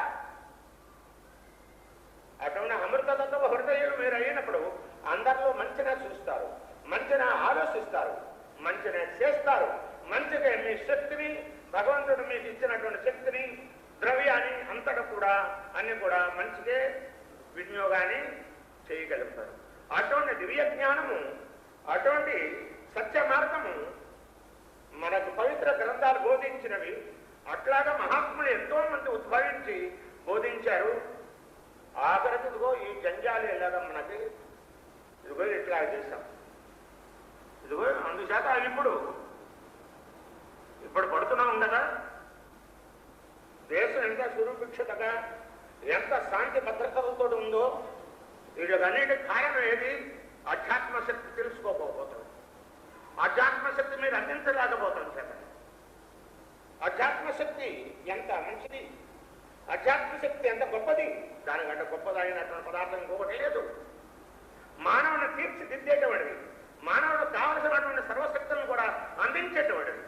అటువంటి అమృతతత్వ హృదయులు మీరు అయినప్పుడు అందరిలో మంచిగా చూస్తారు, మంచిగా ఆలోచిస్తారు, మంచిగా చేస్తారు. మంచిగా మీ శక్తిని భగవంతుడు మీకు ఇచ్చినటువంటి శక్తిని ద్రవ్యాన్ని అంతటా కూడా అన్ని కూడా మంచిగా వినియోగాన్ని చేయగలుగుతారు. అటువంటి దివ్య జ్ఞానము, అటువంటి సత్య మార్గము మనకు పవిత్ర గ్రంథాలు బోధించినవి. అట్లాగా మహాత్ములు ఎంతో మంది ఉద్భవించి బోధించారు. ఆఖరికి ఇదిగో ఈ జంజాలు ఎలాగా మనకి ఇదిగో ఇట్లా చేశాం. ఇదిగో అందుచేత ఇప్పుడు పడుతున్నాం కదా. దేశం ఎంత సురక్షితగా ఎంత శాంతి భద్రతలతో ఉందో వీళ్ళకన్నిటి కారణం ఏది? అధ్యాత్మ శక్తి తెలుసుకోకపోతాం, అధ్యాత్మ శక్తి మీరు అందించలేకపోతాం. చెప్పండి, అధ్యాత్మ శక్తి ఎంత మంచిది, అధ్యాత్మ శక్తి ఎంత గొప్పది. దానికంటే గొప్పదైనటువంటి పదార్థం ఇంకొకటి లేదు. మానవుని తీర్చిదిద్దేటువంటిది, మానవుడు కావలసినటువంటి సర్వశక్తులను కూడా అందించేటువంటిది,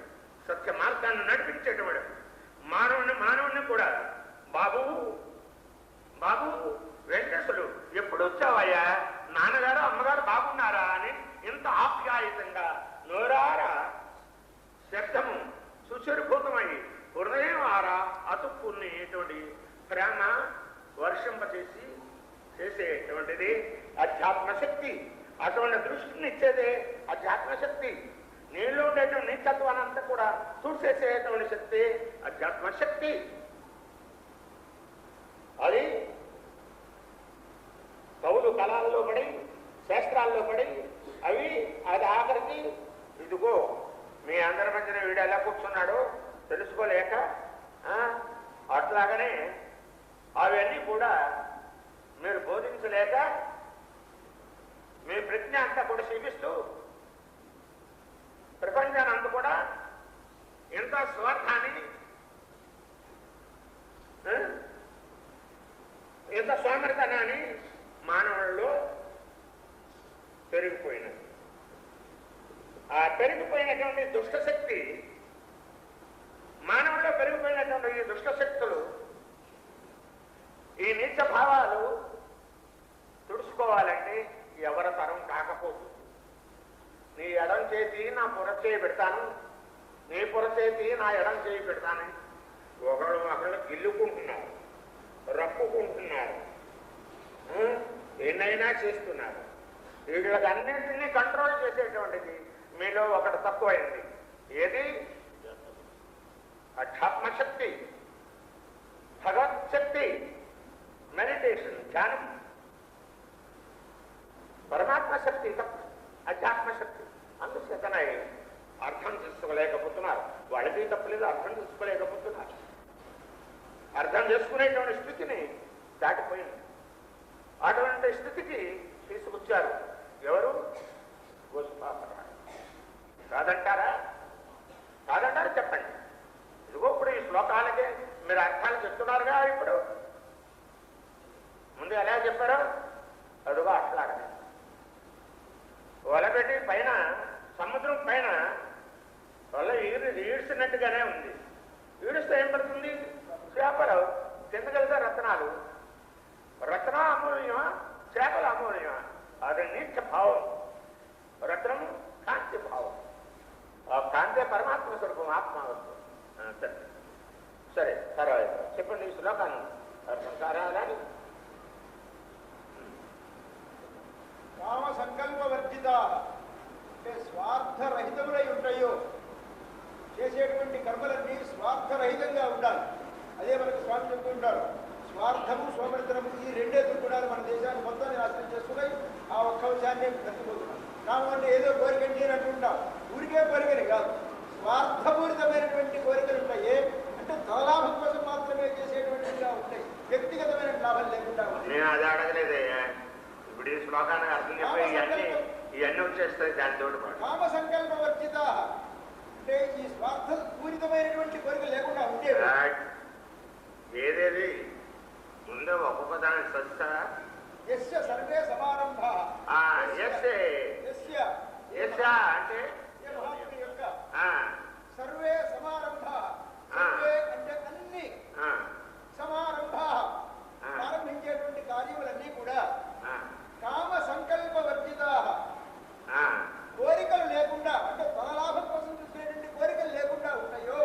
సత్య మార్గాన్ని నడిపించేటువంటిది. మానవుని కూడా బాబు వెంకటేశ్వరులు ఎప్పుడు వచ్చావయ్యా, నాన్నగారు అమ్మగారు బాగున్నారా అని ఇంత ఆప్యాయతంగా నోరారా శబ్దము సుచరిభూతమై హృదయం ఆరా అతుక్కునేటువంటి ప్రేమ చేసేటువంటిది అధ్యాత్మ శక్తి. అటువంటి దృష్టిని ఇచ్చేదే అధ్యాత్మ శక్తి. నీళ్ళు ఉండేటువంటి నీచత్వాన్ని అంతా కూడా చూసేసేటువంటి శక్తి అధ్యాత్మ శక్తి. అది కవులు కళాల్లో పడి శాస్త్రాల్లో పడి అది ఆఖరికి ఇదిగో మీ అందరి మధ్యన వీడు ఎలా కూర్చున్నాడో తెలుసుకోలేక అట్లాగనే అవన్నీ కూడా మీరు బోధించలేక అంతా కూడా క్షీపిస్తూ ప్రపంచాన్ని అంతా కూడా ఎంత స్వార్థాన్ని ఎంత సోమరితనాన్ని మానవుల్లో పెరిగిపోయినది. ఆ పెరిగిపోయినటువంటి దుష్టశక్తి, మానవుల్లో పెరిగిపోయినటువంటి ఈ దుష్టశక్తులు, ఈ నీచ భావాలు తుడుచుకోవాలంటే ఎవరి తరం కాకపోతుంది. నీ ఎడం చేతి నా పురచేయి పెడతాను, నీ పురచేతి నా ఎడం చేయి పెడతాను. ఒకళ్ళు గిల్లుకుంటున్నారు, రప్పుకుంటున్నారు, ఎన్నైనా చేస్తున్నారు. వీళ్ళకి అన్నింటినీ కంట్రోల్ చేసేటువంటిది మీలో ఒకటి తక్కువైంది. ఏది? అధ్యాత్మశక్తి, భగవత్శక్తి, మెడిటేషన్, ధ్యానం. పరమాత్మ శక్తి తప్ప అధ్యాత్మశక్తి. అందుచేతనే అర్థం చేసుకోలేకపోతున్నారు. వాళ్ళకి తప్పలేదు, అర్థం చేసుకోలేకపోతున్నారు. అర్థం చేసుకునేటువంటి స్థితిని దాటిపోయింది. అటువంటి స్థితికి తీసుకొచ్చారు ఎవరు? గోస్వామిరాయ్. కాదంటారా? కాదంటారా? చెప్పండి. ఇదిగో ఇప్పుడు ఈ శ్లోకాలకే మీరు అర్థాలు చెప్తున్నారుగా. ఇప్పుడు ముందు ఎలా చెప్పారో అదిగో అట్లాగనే వలపెట్టి పైన సముద్రం పైన వల్ల ఈడ్చినట్టుగానే ఉంది. ఈడుస్తే ఏం పడుతుంది? చేపలు కిందకెళ్తే రత్నాలు. రత్నం అమూల్యమా, చేపలు అమూల్యమా? అది నీచ భావం. రత్నం కాంతి భావం. ఆ కాంతే పరమాత్మ స్వరూపం, ఆత్మవస్తు. సరే తర్వాత చెప్పండి ఈ శ్లోకాన్ని అర్థం కారాలని. కామ సంకల్పవర్జిత అంటే స్వార్థరహితములై ఉంటాయో, చేసేటువంటి కర్మలన్నీ స్వార్థరహితంగా ఉండాలి. అదే మనకు స్వామి చెప్తూ ఉంటారు. స్వార్థము, సోమరితనము ఈ రెండే దుర్గుణాలు మన దేశాన్ని మొత్తాన్ని నాశనం చేస్తున్నాయి. ఆ ఒక్క విషయాన్ని దక్కిపోతున్నాం. కామం అంటే ఏదో కోరికండి అని అంటుంటాం. ఊరికే కోరికని కాదు, స్వార్థపూరితమైనటువంటి కోరికలు ఉంటాయి. అంటే తలలాభం కోసం మాత్రమే చేసేటువంటిగా ఉంటాయి, వ్యక్తిగతమైన లాభం లేకుండా ఉంటాయి. నేను అది అడగలేదే. ఇప్పుడు ఈ శ్లోకానికి అర్థం చెప్పి ఇవన్నీ వచ్చేస్తాయి దానితో పాటు. కామ సంకల్పవర్జిత అంటే ఈ స్వార్థ పూరితమైనటువంటి కోరిక లేకుండా ఉంటే ఏదేది ముందు ఒక్కొక్క దానికి సత్తా యస్య సర్వే సమారంభా. అంటే మహాత్ముని యొక్క సర్వే సమారంభా. సర్వే అంటే అన్ని, సమారంభా ప్రారంభించేటువంటి కార్యములన్నీ కూడా కామ సంకల్పవర్జిత, కోరికలు లేకుండా అంటే తలలాభం కోసం చూసేటువంటి కోరికలు లేకుండా ఉంటాయో.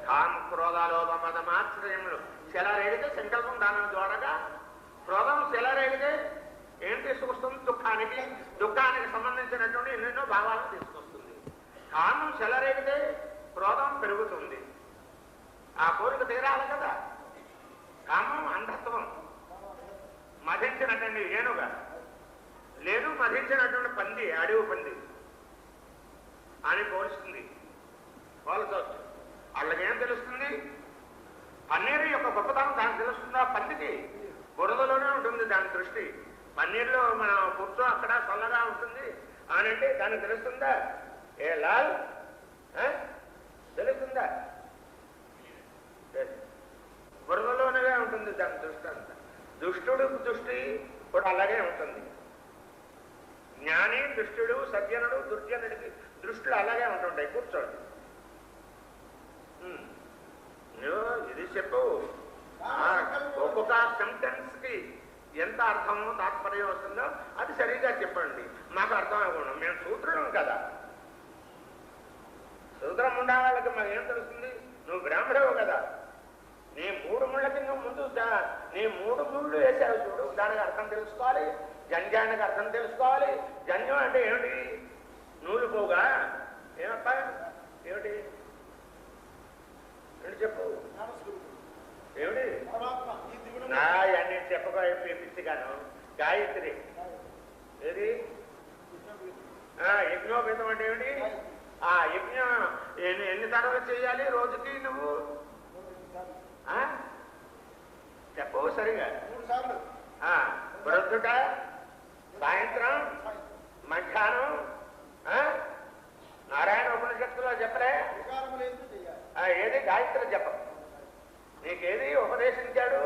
కామ క్రోధాలోభ మద మాత్రములు చెలరేగితే సంకల్పం దాని ద్వారాగా, క్రోధం చెలరేగితే ఏం తీసుకొస్తుంది? దుఃఖానికి. దుఃఖానికి సంబంధించినటువంటి ఎన్నెన్నో భావాలను తీసుకొస్తుంది. కామం చెలరేగితే క్రోధం పెరుగుతుంది. ఆ కోరిక తీరాలి కదా. కామం అంధత్వం, మధించినటువంటి ఏనుగా లేదు, మధించినటువంటి పంది, అడవి పంది అని పోల్చుతుంది. పోల్చవచ్చు. వాళ్ళకేం తెలుస్తుంది? పన్నీరు యొక్క గొప్పతనం దానికి తెలుస్తుంది. ఆ పందికి బురదలోనే ఉంటుంది దాని దృష్టి. పన్నీరులో మనం కూర్చో అక్కడ చల్లగా ఉంటుంది అని అంటే దానికి తెలుస్తుందా? ఏ లాల్ తెలుస్తుందా? బురదలోనే ఉంటుంది దాని దృష్టి అంతా. దుష్టుడు దృష్టి కూడా అలాగే ఉంటుంది. జ్ఞాని దుష్టుడు, సజ్జనుడు దుర్జనుడికి దృష్టిలో అలాగే ఉంటుంటాయి. కూర్చోండి. ఇది చెప్పు. ఒక్కొక్క సెంటెన్స్ కి ఎంత అర్థమో తాత్పర్యం వస్తుందో అది సరిగ్గా చెప్పండి. మాకు అర్థం అవ్వకుండా మేము సూత్రులం కదా. సూత్రం ఉండే వాళ్ళకి మాకు ఏం తెలుస్తుంది? నువ్వు బ్రాహ్మణువు కదా. నీ 3 ముళ్ళ కింద ముందు నీ 3 ముళ్ళు వేసావు చూడు, దానికి అర్థం తెలుసుకోవాలి. జంజానికి అర్థం తెలుసుకోవాలి. జంజం అంటే ఏమిటి? నూలు పోగా. ఏమప్పా ఏమిటి? ఏంటి చెప్పు. ఏమిటి? అన్ని చెప్పకపోయిగాను. గాయత్రి ఏది? యజ్ఞోపేతం అంటే ఏమిటి? ఆ యజ్ఞం ఎన్ని తడవలు చేయాలి రోజుకి? నువ్వు చెప్పవు సరిగా. 3 సార్లు ప్రొద్దుట, సాయంత్రం, మధ్యాహ్నం నారాయణ ఉపనిషత్తులో చెప్పలే ఏది గాయత్రి జపం నీకేది ఉపదేశించాడు?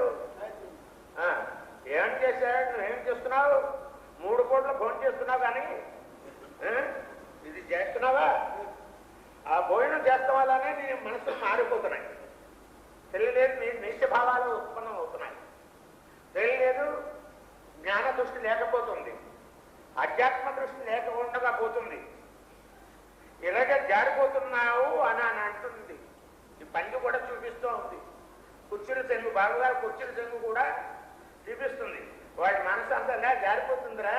ఏం చేశాడు? నువ్వేం చేస్తున్నావు? 3 పూటలు భోజనం చేస్తున్నావు కానీ ఇది చేస్తున్నావా? ఆ భోజనం చేస్తాం వల్లనే నీ మనసులు మారిపోతున్నాయి. తెలియలేదు నీ నీచ భావాలు ఉత్పన్నం అవుతున్నాయి. తెలియలేదు జ్ఞాన దృష్టి లేకపోతుంది, అధ్యాత్మ దృష్టి లేకుండా పోతుంది. ఇలాగే జారిపోతున్నావు అని అంటుంది. ఈ పండు కూడా చూపిస్తూ ఉంది. కుర్చీల చెంగు బాబుగారు కుర్చీల చెంగు కూడా చూపిస్తుంది. వాడి మనసు అంతా జారిపోతుందిరా,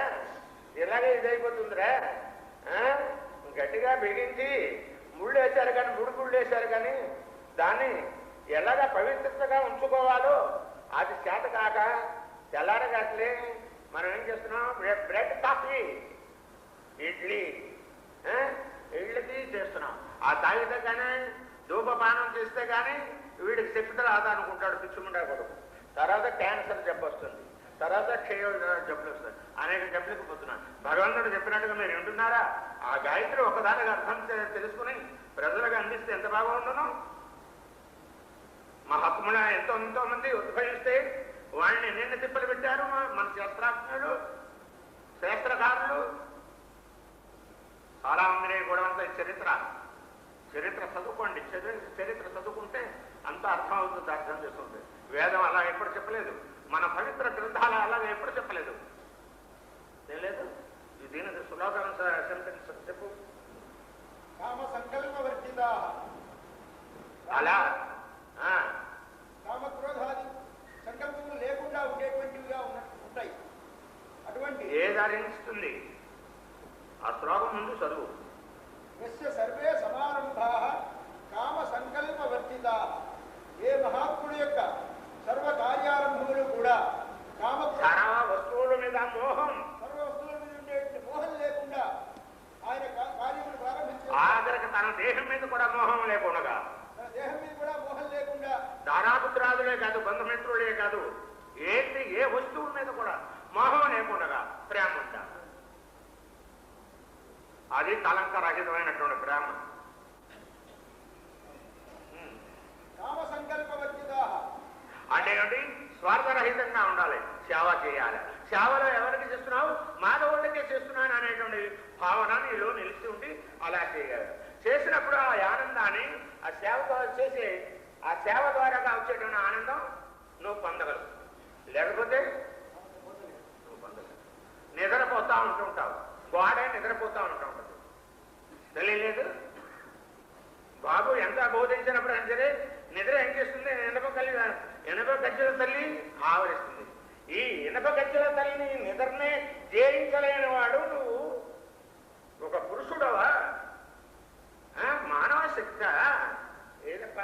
ఇలాగే ఇదైపోతుందిరా. గట్టిగా బిగించి ముళ్ళు వేశారు కానీ ముళ్ళు వేశారు కానీ దాన్ని ఎలాగా పవిత్రతగా ఉంచుకోవాలో అది చేత కాక తెల్లారగట్లే మనం ఏం చేస్తున్నాం? బ్రెడ్ కాఫీ ఇడ్లీ చేస్తున్నాం. ఆ తాగితే కానీ ధూపపానం చేస్తే కానీ వీడికి శక్తి రాదా అనుకుంటాడు పిచ్చుకుంటా కొడుకు. తర్వాత క్యాన్సర్ జబ్బు వస్తుంది, తర్వాత క్షయ జబ్బులు వస్తుంది, అనేక జబ్బులకు పోతున్నాడు. భగవంతుడు చెప్పినట్టుగా మీరు వింటున్నారా? ఆ గాయత్రి ఒకదానికి అర్థం తెలుసుకుని ప్రజలకు అందిస్తే ఎంత బాగుండును. మహాత్ముల ఎంతో మంది ఉద్భవిస్తే వాళ్ళని ఎన్నెన్ని తిప్పలు పెట్టారు మన శాస్త్రాజ్ఞులు, శాస్త్రకారులు. చాలా మందిని కూడా అంత చరిత్ర చదువుకోండి. చరిత్ర చదువుకుంటే అంత అర్థం అవుతుంది, అర్థం చేసుకుంటే. వేదం అలా ఎప్పుడు చెప్పలేదు, మన పవిత్ర గ్రంథాలు అలాగే ఎప్పుడు చెప్పలేదు. తెలియదు దీనికి సులోకం సెంటెన్స్ చెప్పు. కామ సంకల్ప వర్జిత, అలా కామక్రోధాది సంకల్పములు లేకుండా ఉండేటువంటివిగా ఉంటాయి. అటువంటి ఏది అరించుతుంది ఆ శ్లోకం ముందు చదువు. యస్య సర్వే సమారంభాః కామ సంకల్ప వర్జితాః. ఏ మహాత్ముడు యొక్క సర్వ కార్యారంభములు కూడా కామ సర్వ వస్తువుల మీద మోహం, సర్వ వస్తువుల మీద ఉండే మోహం లేకుండా ఆయన కార్యములు ప్రారంభించారు. ఆఖరికి తన దేహం మీద కూడా మోహం లేకుండా, తన దేహం మీద కూడా మోహం లేకుండా, దారాపుత్రాదులే కాదు బంధుమిత్రులే కాదు ఏ వస్తువు మీద కూడా మోహం లేకుండా ప్రేమ ఉంటా. అది కలంక రహితమైనటువంటి ప్రేమ. కామ సంకల్ప వర్జితాః అంటే ఏంటి? స్వార్థరహితంగా ఉండాలి, సేవ చేయాలి. సేవలో ఎవరికి చేస్తున్నావు? మాధవుడికే చేస్తున్నాను అనేటువంటి భావన నీలో నిలిచి ఉండి అలా చేయాలి. చేసినప్పుడు ఆ ఆనందాన్ని ఆ సేవతో చేసి ఆ సేవ ద్వారా వచ్చేటువంటి ఆనందం నువ్వు పొందగలవు. లేకపోతే నువ్వు పొందగలవు. నిద్రపోతా ఉంటుంటావు, గోడే నిద్రపోతా ఉంటుంటుంది. తెలియలేదు బాబు ఎంత బోధించినప్పుడు అని సరే నిద్ర ఏం చేస్తుంది? ఇనప గజ్జల తల్లి ఆవరిస్తుంది. ఈ ఇనప గజ్జల తల్లిని నిద్రనే జయించలేని వాడు నువ్వు ఒక పురుషుడవా? మానవ శక్త ఏదప్ప?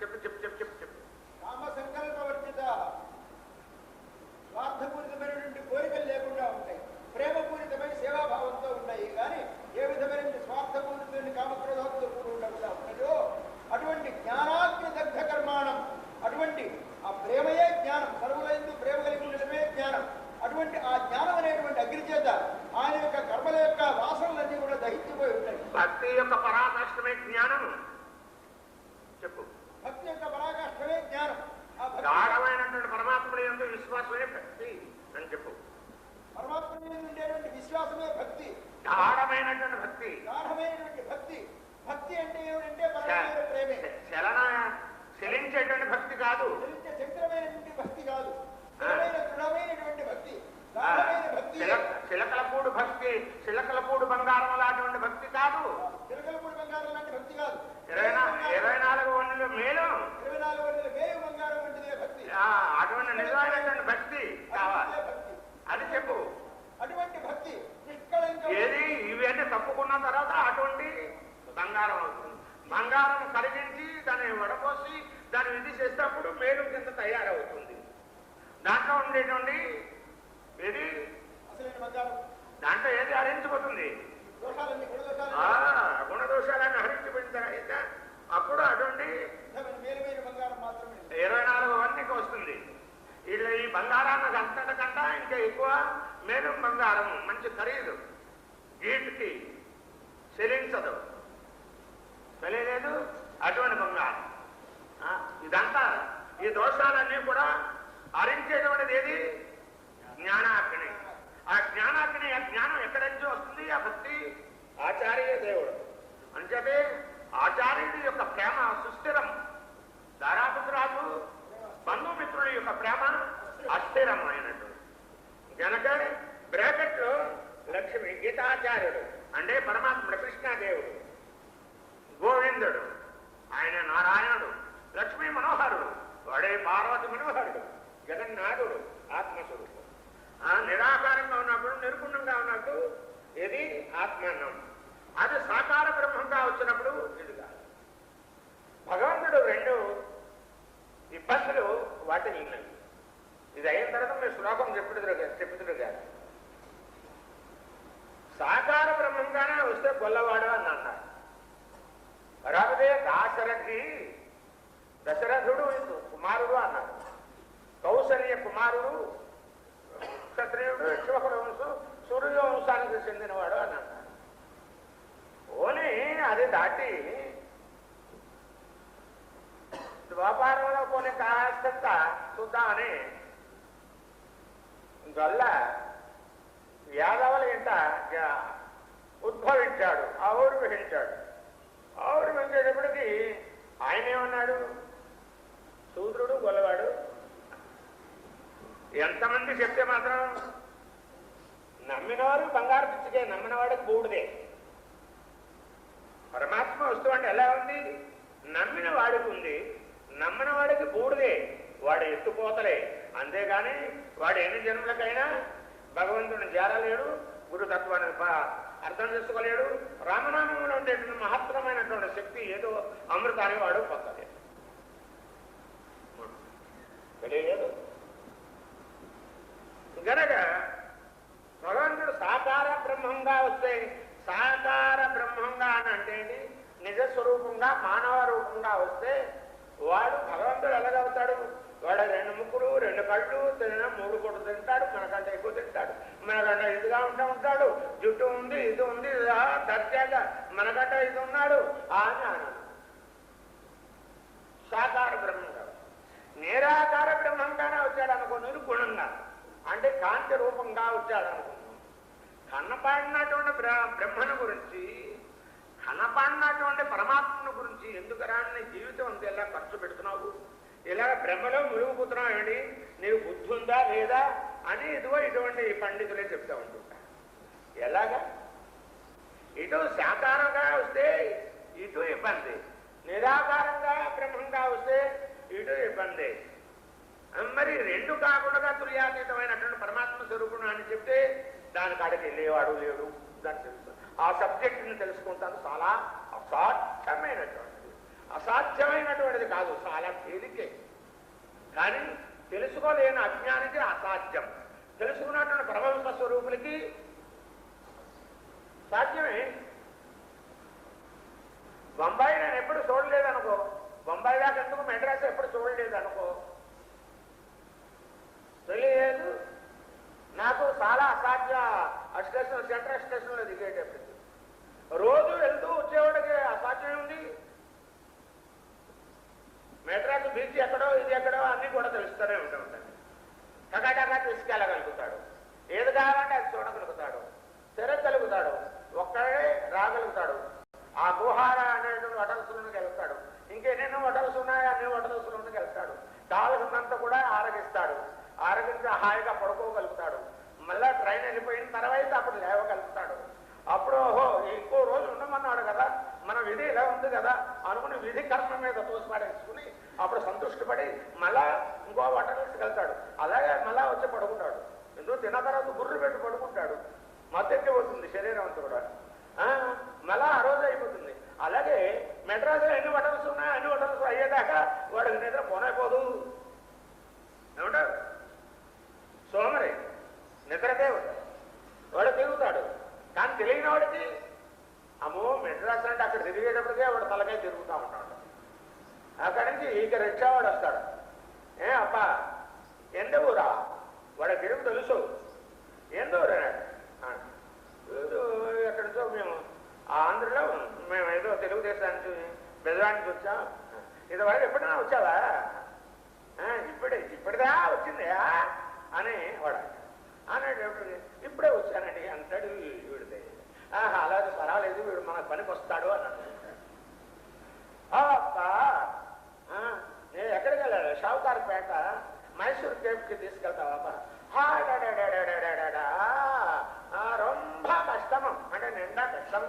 చెప్పు చెప్పు చెప్పు చెప్పు చెప్పు. కామ సంకల్ప వర్జితాః స్వార్థపూరితమైనటువంటి కోరికలు లేకుండా ఉంటాయి, ప్రేమపూరితమైన సేవాభావంతో ఉంటాయి. కానీ ఏ విధమైన స్వార్థపూరితమైన కామక్రోధాలతో కూడి ఉండకుండా ఉంటాయో అటువంటి జ్ఞానాగ్ని దగ్ధ కర్మాణం, అటువంటి ఆ ప్రేమయే జ్ఞానం, సర్వులందు ప్రేమ కలిగి ఉండడమే జ్ఞానం. అటువంటి ఆ జ్ఞానం అనేటువంటి అగ్ని చేత ఆయన యొక్క కర్మల యొక్క వాసనలన్నీ కూడా దహించిపోయి ఉంటాయి. భక్తి యొక్క పరాకాష్ఠమే జ్ఞానం. చెప్పు. భక్తి యొక్క పరాకాష్ఠమే జ్ఞానం. ఆ గాఢమైనటువంటి పరమాత్ముడి యందు విశ్వాసమే భక్తి అని చెప్పు. పరమాత్మ మీద ఉండేటువంటి విశ్వాసమే భక్తి, గాఢమైనటువంటి భక్తి. గాఢమైనటువంటి భక్తి. భక్తి అంటే ఏమిటంటే పరమాత్మ ప్రేమే. చలించేటువంటి భక్తి కాదు, చక్రమైనటువంటి భక్తి కాదు, దృఢమైనటువంటి భక్తి, గాఢమైన భక్తి. చిలకలపూడు భక్తి, చిలకలపూడు బంగారం లాంటి భక్తి కాదు, చిలకలపూడి బంగారం లాంటి భక్తి కాదు. 24 వన్నుల మేలు, 24 వన్నుల మేలు బంగారం వంటిదే భక్తి. అటువంటి నిజమైనటువంటి భక్తి కావాలి. అది చెప్పు. అటువంటి భక్తి నిష్కళంకం. ఏది ఇవన్నీ తప్పుకున్న తర్వాత అటువంటి బంగారం అవుతుంది. బంగారం కరిగించి దాన్ని వడపోసి దాన్ని విధి చేసేటప్పుడు మేలు కింద తయారవుతుంది. దాంట్లో ఉండేటువంటి ఏది అసలైన బంగారం, దాంట్లో ఏది హరించిపోతుంది? దోషాలన్నీ గుణదోషాలన్నీ హరించిపోయిన తర్వాత అప్పుడు అటువంటి మేలుమైన బంగారం మాత్రమే 24 వన్నికి వస్తుంది. ఇట్లా ఈ బంగారాన్ని అంతకంటే ఇంకా ఎక్కువ మేడం బంగారం మంచి ఖరీదు, వీటికి చెల్లించదు, తెలియలేదు అటువంటి బంగారం. ఇదంతా ఈ దోషాలన్నీ కూడా హరించేటువంటిది ఏది? జ్ఞానాగ్ని. ఆ జ్ఞానాగ్ని, ఆ జ్ఞానం ఎక్కడి నుంచి వస్తుంది? ఆ భక్తి ఆచార్య దేవుడు అంచేతే ఆచార్యుడి యొక్క ప్రేమ సుస్థిరం. దారాపుత్రాలు బంధుమిత్రుల యొక్క ప్రేమ అస్థిరం అయినట్టు. కనుక బ్రాకెట్లో లక్ష్మి గీతాచార్యుడు అంటే పరమాత్ముడు కృష్ణదేవుడు, గోవిందుడు ఆయన నారాయణుడు, లక్ష్మీ మనోహరుడు వాడే పార్వతి మనోహరుడు, జగన్నాథుడు ఆత్మస్వరూపుడు. నిరాకారంగా ఉన్నప్పుడు నిర్గుణంగా ఉన్నప్పుడు ఇది ఆత్మాన్నం. అది సాకార బ్రహ్మంగా వచ్చినప్పుడు ఇది కాదు. భగవంతుడు రెండు ఇబ్బందులు వాటిని ఉన్నవి. ఇది అయిన తర్వాత మీరు శ్లోకం చెప్పుదురు గారు. సాకార బ్రహ్మంగానే వస్తే గొల్లవాడు అని అన్నారు. రాకపోతే దశరథుడు కుమారుడు అన్నాడు. కౌసల్య కుమారుడు క్షత్రియుడు, ఇక్ష్వాకుల వంశం సూర్య వంశానికి చెందినవాడు అని అన్నాడు. ఓని అది దాటి ద్వాపారంలో కొన్ని కాస్తంత చూద్దామని గొల్ల యాదవుల ఇంట ఉద్భవించాడు, ఆవిర్భవించాడు. ఆవిర్భవించేటప్పటికి ఆయన ఏమన్నాడు? శూద్రుడు గొల్లవాడు. ఎంతమంది చెప్తే మాత్రం నమ్మినవారు బంగారు పిచ్చికే, నమ్మినవాడికి బూడిదే. పరమాత్మ వస్తువు అంటే ఎలా ఉంది? నమ్మిన వాడికి ఉంది, నమ్మిన వాడికి బూడిదే, వాడు ఎత్తుపోతలే. అంతేగాని వాడు ఎన్ని జన్మలకైనా భగవంతుని చేరలేడు, గురుతత్వాన్ని అర్థం చేసుకోలేడు. రామనామంలో ఉండేటువంటి మహత్తరమైనటువంటి శక్తి ఏదో అమృతాన్ని వాడు పొందలేడు, తెలియలేదు. గనక భగవంతుడు సాకార బ్రహ్మంగా వస్తే, సాకార బ్రహ్మంగా అని అంటే నిజస్వరూపంగా మానవ రూపంగా వస్తే వాడు భగవంతుడు ఎలాగవుతాడు? వాడు 2 ముక్కులు 2 కళ్ళు తిన 3 కొట్టు తింటాడు, మనకంటే ఎక్కువ తింటాడు, మనకంటే ఇదిగా ఉంటాడు, జుట్టు ఉంది, ఇది ఉంది, దర్జాగా మనకంటే ఇది ఉన్నాడు అని అన్నాడు. సాకార బ్రహ్మంగా. నిరాకార బ్రహ్మంగానే వచ్చాడు అనుకో, నిర్గుణంగా అంటే కాంతి రూపంగా వచ్చాడు అనుకున్నాం. కన్నపాడినటువంటి బ్రహ్మను గురించి, కన్నపాడినటువంటి పరమాత్మను గురించి ఎందుకరా నీ జీవితం అంతా ఎలా ఖర్చు పెడుతున్నావు, ఇలా బ్రహ్మలో మునిగిపోతున్నావు ఏమిటి, నీకు బుద్ధి ఉందా లేదా అని ఇదిగో ఇటువంటి పండితులే చెప్తా ఉంటుంటా. ఎలాగా? ఇటు సాకారంగా వస్తే ఇటు ఇబ్బంది, నిరాకారంగా బ్రహ్మంగా వస్తే ఇటు ఇబ్బంది. మరి రెండు కాకుండా తుల్యాతీతమైనటువంటి పరమాత్మ స్వరూపుడు అని చెప్తే దాని కాడికి వెళ్ళేవాడు లేడు. దాన్ని తెలుసు, ఆ సబ్జెక్టుని తెలుసుకుంటాను. చాలా అసాధ్యమైనటువంటిది కాదు, చాలా తేలికే. కానీ తెలుసుకోలేని అజ్ఞానికి అసాధ్యం, తెలుసుకున్నటువంటి పరమహంస స్వరూపులకి సాధ్యమే. బొంబాయి నేను ఎప్పుడు చూడలేదనుకో, బొంబాయి దాకా ఎందుకు మెడ్రాస్ ఎప్పుడు చూడలేదనుకో, తెలియదు. నాకు చాలా అసాధ్య. స్టేషన్ సెంట్రల్ స్టేషన్లో దిగేటప్పటికి రోజు వెళ్తూ వచ్చేవాడికి అసాధ్యం ఉంది. మెడ్రాస్ బీచ్ ఎక్కడో ఇది ఎక్కడో అన్నీ కూడా తెలుస్తూనే ఉంటాయి. టకాటకా తీసుకెళ్ళగలుగుతాడు, ఏది కావాలంటే అది చూడగలుగుతాడు, తిరగలుగుతాడు, ఒక్కడే రాగలుగుతాడు. ఆ గుహార అనేటువంటి హోటల్స్లోకి వెళ్తాడు, ఇంకెన్నెన్నో హోటల్స్ ఉన్నాయి, అన్ని హోటల్స్లోకి వెళ్తాడు. కావలసినంత కూడా ఆరగిస్తాడు, ఆరగించి హాయిగా పడుకోగలుగుతాడు. మళ్ళా ట్రైన్ వెళ్ళిపోయిన తర్వాత అప్పుడు లేవగలుగుతాడు. అప్పుడు ఓహో ఇంకో రోజు ఉండమన్నాడు కదా, మన విధి ఇలా ఉంది కదా అనుకుని విధి కర్మ మీద తోసిపాడేసుకుని అప్పుడు సంతృష్టిపడి మళ్ళా ఇంకో హోటల్స్కి వెళ్తాడు. అలాగే మళ్ళా వచ్చి పడుకుంటాడు. ఎందుకు తిన్న తర్వాత గుర్రు పెట్టి పడుకుంటాడు, మద్దెక్కి పోతుంది శరీరం అంతా కూడా, మళ్ళా ఆ రోజు అయిపోతుంది. అలాగే మెడ్రాస్లో ఎన్ని హోటల్స్ ఉన్నాయో అన్ని హోటల్స్ అయ్యేదాకా వాడికి నిద్ర పోనైపోదు. ఏమంటారు? సోమరి నిద్రదేవుడు వాడు తిరుగుతాడు. కానీ తెలియని వాడికి అమ్మో మెడ్రాస్ అంటే అక్కడ తిరిగేటప్పటికే వాడు తలకాయ తిరుగుతూ ఉంటాడు. అక్కడి నుంచి ఇక రిక్షావాడు వస్తాడు, ఏ అప్ప ఎందు ఊరా, వాడికి తిరుగు తెలుసు, ఎందు నెల్లూరు అన్నాడు. ఎక్కడితో మేము ఆంధ్రలో మేము ఏదో తెలుగుదేశానికి బెదవానికి వచ్చాం. ఇదివరకు ఎప్పుడైనా వచ్చావా? ఇప్పుడుదా వచ్చింది అని వాడు అనేటప్పుడు ఇప్పుడే వచ్చానండి అంటాడు వీడితే. అలాగే పర్వాలేదు, వీడు మనకు పనికి వస్తాడు అన్నాడు. నేను ఎక్కడికి వెళ్ళాలి? షావుకారుపేట మైసూర్ కేఫ్కి తీసుకెళ్తావా? రొంబ కష్టము అంటే నిండా కష్టం.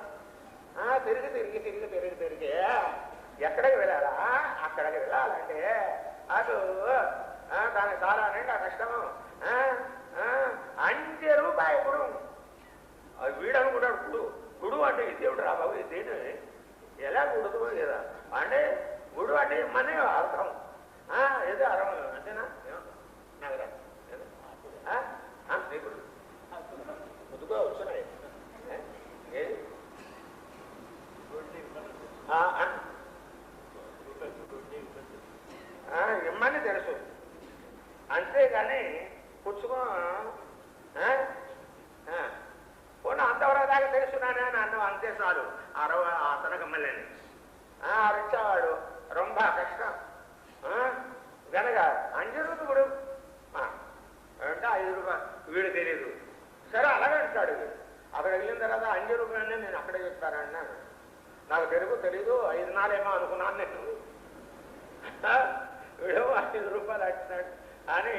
తిరిగి తిరిగి తిరిగి తిరిగి తిరిగి ఎక్కడికి వెళ్ళాలా? అక్కడికి వెళ్ళాలంటే అటు దానికి చాలా నిండా కష్టము. 5 రూపాయలు గుడు. వీడనుకుంటాడు గుడు. గుడు అంటే ఇదేమిటి రా బాబు, ఇదేంటి ఎలా గుడుతూ లేదా అంటే గుడు అంటే మనే అర్థం. ఏదో అర్థం అంతేనా? నాకు ముద్దుగా వచ్చినాయి ఇమ్మని తెలుసు, అంతేగాని పుచ్చుకో పోనీ అంతవరకు దాకా తెలుసున్నానే అని అన్నం, అంతే చాలు. అతనికి మళ్ళీ రిచ్చావాడు రొంబ కష్టం గనక 5 రూపాయలు అంటే 5 రూపాయలు వీడు తెలియదు. సరే అలాగే అంటాడు. అక్కడ వెళ్ళిన తర్వాత 5 రూపాయలనే నేను అక్కడే చెప్తానన్నాను. నాకు తెలీదు 5 నాలేమో అనుకున్నాను నేను. వీడు 5 రూపాయలు అంటున్నాడు అని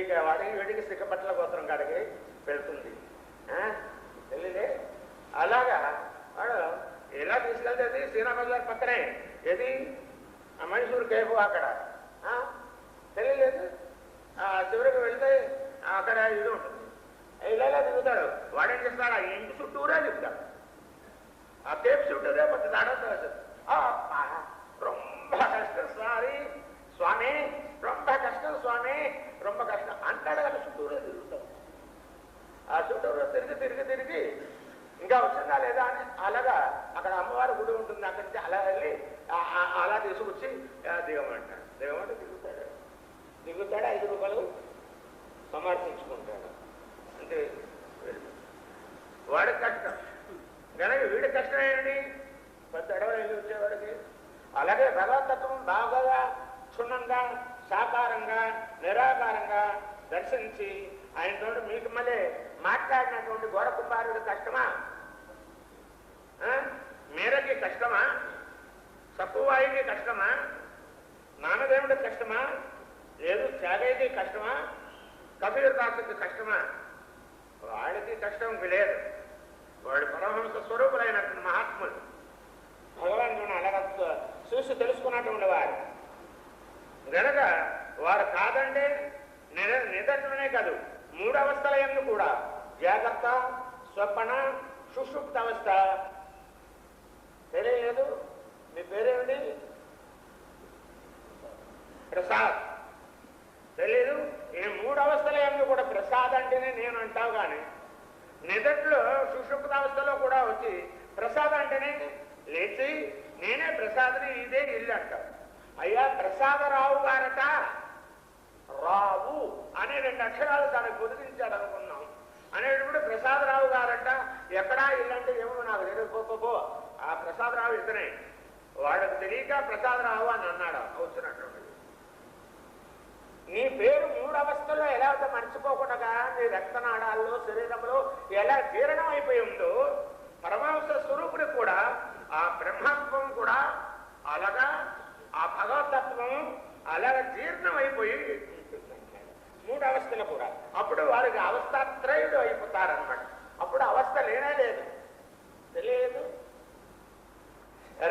ఇక వీడికి సిక్కపట్ల గోత్రం కాడికి వెళ్తుంది. తెలియదే అలాగా వాడు ఎలా తీసుకెళ్తే శ్రీరామబజార్ పక్కనే ఏది మైసూర్ కేఫ్ అక్కడ తెలియలేదు. చివరికి వెళ్తే అక్కడ ఇది ఉంటుంది. ఇలా దిగుతాడు. వాడేం చేస్తాడు? ఆ ఇంటి చుట్టూరే దిగుతాడు. ఆ కేఫ్ చుట్టూరే కొంచెం దాడతాడు. రొంబ కష్టం సారీ స్వామి, రొంబ కష్టం స్వామి, రొంబ కష్టం అంటాడు కదా. చుట్టూరే తిరుగుతాడు. ఆ చుట్టూరు తిరిగి తిరిగి తిరిగి ఇంకా వచ్చిందా లేదా అని అలాగా అక్కడ అమ్మవారి గుడి ఉంటుంది. అక్కడి నుంచి అలా వెళ్ళి అలా తీసుకొచ్చి దిగమంటాడు. దిగమంటే దిగుతాడు. 5 రూపాయలు సమర్పించుకుంటాడు. అంటే వాడికి కష్టం కనుక వీడికి కష్టం ఏంటి? పెద్ద అడవి వచ్చేవాడికి. అలాగే భగవతత్వం బాగా క్షుణ్ణంగా సాకారంగా నిరాకారంగా దర్శించి ఆయనతో మీకు మళ్ళీ మాట్లాడినటువంటి గోడ కుమారుడి కష్టమా? మీరకి కష్టమా? సప్పువాయికి కష్టమా? నామదేవుడికి కష్టమా? లేదు త్యాగయ్యకి కష్టమా? కబీర్ దాసుకి కష్టమా? వాడికి కష్టం లేదు. వాడు పరమహంస స్వరూపులైనటువంటి మహాత్ములు భగవంతుని అలాగా చూసి తెలుసుకున్నటువంటి వారు గనక వారు కాదంటే నిదర్శనమే కాదు 3 అవస్థల యందు కూడా జాగ్రత్త, స్వప్న, సుషుప్త అవస్థ. తెలియలేదు మీ పేరేమిటి? ప్రసాద్. తెలియదు ఈ 3 అవస్థల యందు కూడా ప్రసాద్ అంటేనే నేను అంటావు. కానీ నిదట్లో సుషుప్త అవస్థలో కూడా వచ్చి ప్రసాద్ అంటేనే లేచి నేనే ప్రసాద్ని ఇదే ఇల్లు అంటావు. అయ్యా ప్రసాదరావు గారట. రావు అనే 2 అక్షరాలు దానికి పొదిగించాడు అనుకున్నాం. అనేటప్పుడు ప్రసాదరావు గారట. ఎక్కడా ఇల్లంటే ఏమో నాకు తెలియకపో. ఆ ప్రసాదరావు ఇతనే. వాడికి తెలియక ప్రసాదరావు అని అన్నాడు వచ్చినటువంటి. నీ పేరు 3 అవస్థల్లో ఎలా అయితే మర్చిపోకుండా నీ రక్తనాళాల్లో శరీరంలో ఎలా జీర్ణం అయిపోయి ఉందో పరమహంస స్వరూపుడు కూడా ఆ బ్రహ్మత్వం కూడా అలాగా ఆ భగవతత్వం అలాగ జీర్ణం అయిపోయి 3 అవస్థలు కూడా. అప్పుడు వారికి అవస్థాత్రయుడు అయిపోతారన్నమాట. అప్పుడు అవస్థ లేనే లేదు. తెలియదు.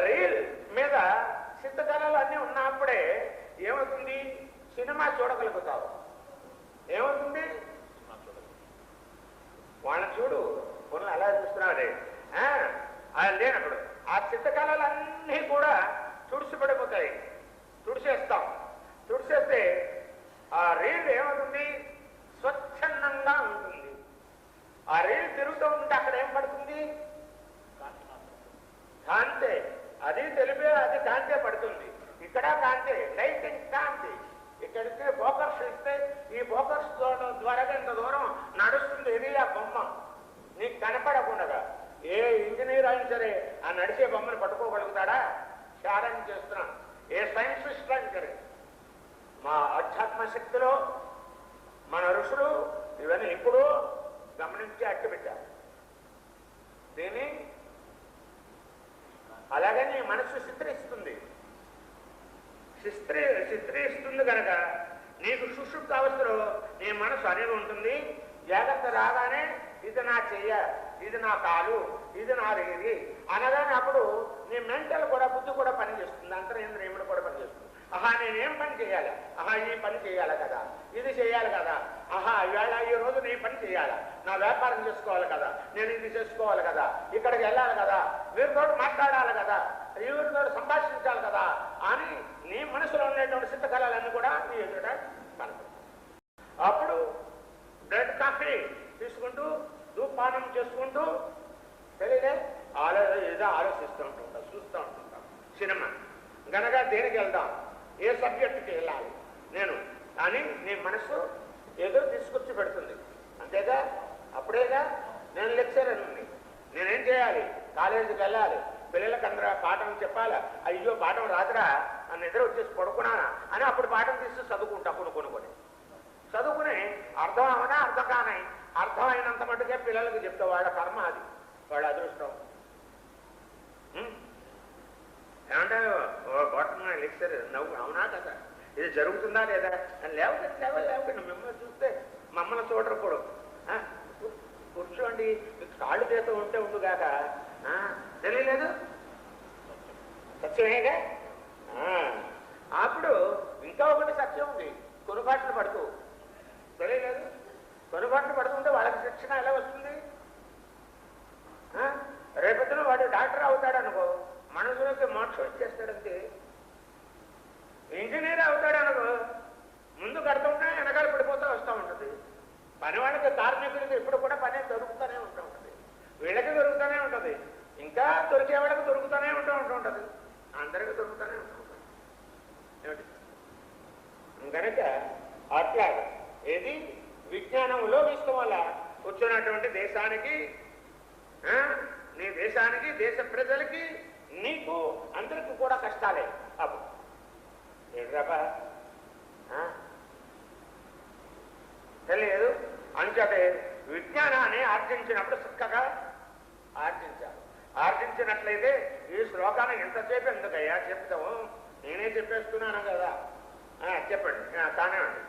రీల్ మీద సిద్ధకళలు అన్నీ ఉన్నప్పుడే ఏమవుతుంది? సినిమా చూడగలుగుతావు. ఏమవుతుంది? వాళ్ళని చూడు పనులు అలా చూస్తున్నాడే అది లేనప్పుడు ఆ చిత్తకళలన్నీ కూడా తుడిసిపడిపోతాయి. తుడిసేస్తాం. తుడిసేస్తే ఆ రీల్ ఏమవుతుంది? స్వచ్ఛందంగా ఉంటుంది. ఆ రీల్ తిరుగుతూ ఉంటే అక్కడ ఏం పడుతుంది? కాంతే. అది తెలిపే అది కాంతే పడుతుంది. ఇక్కడ కాంతే, లైటింగ్ కాంతి. ఇక్కడికి ఫోకస్ ఇస్తే ఈ ఫోకస్ ద్వారా ఇంత దూరం నడుస్తుంది. ఇది ఆ ఏ ఇంజనీర్ అయినా సరే ఆ నడిచే బొమ్మను పట్టుకోగలుగుతాడా? ఛాలెంజ్ చేస్తున్నాను. ఏ సైంటిస్ట్ అయినా సరే. మా ఆధ్యాత్మ శక్తిలో మన ఋషులు ఇవన్నీ ఇప్పుడు గమనించి అట్టుపెట్టారు. దీన్ని అలాగని మనస్సు చిత్రిస్తుంది. చిత్రిస్తుంది కనుక నీకు సుషుప్త అవస్థలో నీ మనసు అనేది ఉంటుంది. జాగ్రత్త రాగానే ఇది నా చెయ్య, ఇది నా కాలు, ఇది నా ఇది అనగానే అప్పుడు నీ మెంటల్ కూడా, బుద్ధి కూడా పనిచేస్తుంది, అంతరేంద్రియముడు కూడా పనిచేస్తుంది. ఆహా నేనేం పని చేయాలా, ఆహా ఈ పని చేయాలి కదా, ఇది చేయాలి కదా, ఆహా ఇవాళ ఈ రోజు నీ పని చేయాలా, నా వ్యాపారం చేసుకోవాలి కదా, నేను ఇది చేసుకోవాలి కదా, ఇక్కడికి వెళ్ళాలి కదా, వీరితో మాట్లాడాలి కదా, వీరితో సంభాషించాలి కదా అని నీ మనసులో ఉండేటువంటి చిత్తకళలన్నీ కూడా నీ ఎదుట కనపడతాయి. అప్పుడు బ్రెడ్ కాఫీ తీసుకుంటూ ధూపానం చేసుకుంటూ తెలియదే ఏదో ఆలోచిస్తూ ఉంటుంటాం, చూస్తూ ఉంటుంటాం. సినిమా గనక దేనికి వెళ్దాం, ఏ సబ్జెక్టుకి వెళ్ళాలి నేను అని నీ మనసు ఏదో తీసుకొచ్చి పెడుతుంది. అంతేగా? అప్పుడేగా నేను లెక్చరర్ ఉంది, నేనేం చేయాలి, కాలేజీకి వెళ్ళాలి, పిల్లలకు అందరూ పాఠం చెప్పాలా, అయ్యో పాఠం రాదురా అని నిద్ర వచ్చేసి పడుకున్నానా అని అప్పుడు పాఠం తీసి చదువుకుంటా కొనుక్కొని చదువుకుని అర్థం అవనా అర్థం కాని అర్థమైనంత మటుకే పిల్లలకు చెప్తా. వాళ్ళ కర్మ అది, వాళ్ళ అదృష్టం. ఏమంటే బాటమ్ లెక్చర్ నవ్వు అవునా కదా, ఇది జరుగుతుందా లేదా అని లేవకండి మిమ్మల్ని చూస్తే మమ్మల్ని చూడరు. కూర్చోండి, కాళ్ళు చేత ఉంటే ఉండుగాక తెలియలేదు, సత్యమేగా. అప్పుడు ఇంకా ఒకటి సత్యం ఉంది, కొనుబాట్లు పడుతూ తెలియలేదు. కొనుబాట్లు పడుతుంటే వాళ్ళకి శిక్షణ ఎలా వస్తుంది? రేపొద్దున వాడు డాక్టర్ అవుతాడనుకో, మనసులోకి మోక్షం ఇచ్చేస్తాడంతే. ఇంజనీర్ అవుతాడనుకో, ముందు కడుతుంటే వెనకాల పడిపోతూ వస్తూ ఉంటుంది. పనివాళ్ళకి కార్మికులకి ఇప్పుడు కూడా పని దొరుకుతూనే ఉంటూ ఉంటుంది, వీళ్ళకి దొరుకుతూనే ఉంటుంది, ఇంకా దొరికే వాళ్ళకి దొరుకుతూనే ఉంటుంది, అందరికీ దొరుకుతూనే ఉంటుంది. కనుక అట్లా ఏది విజ్ఞానం లోపిస్తాం వల్ల వచ్చినటువంటి దేశానికి, నీ దేశానికి, దేశ ప్రజలకి, నీకు అందరికీ కూడా కష్టాలే. అప్పుడు ఏంట్రాపా తెలియదు. అంచేతే విజ్ఞానాన్ని ఆర్జించినప్పుడు చక్కగా ఆర్జించాలి. ఆర్జించినట్లయితే ఈ శ్లోకాన్ని ఎంతసేపు ఎందుకయ్యా చెప్తాము, నేనే చెప్పేస్తున్నాను కదా. చెప్పండి కానివ్వండి.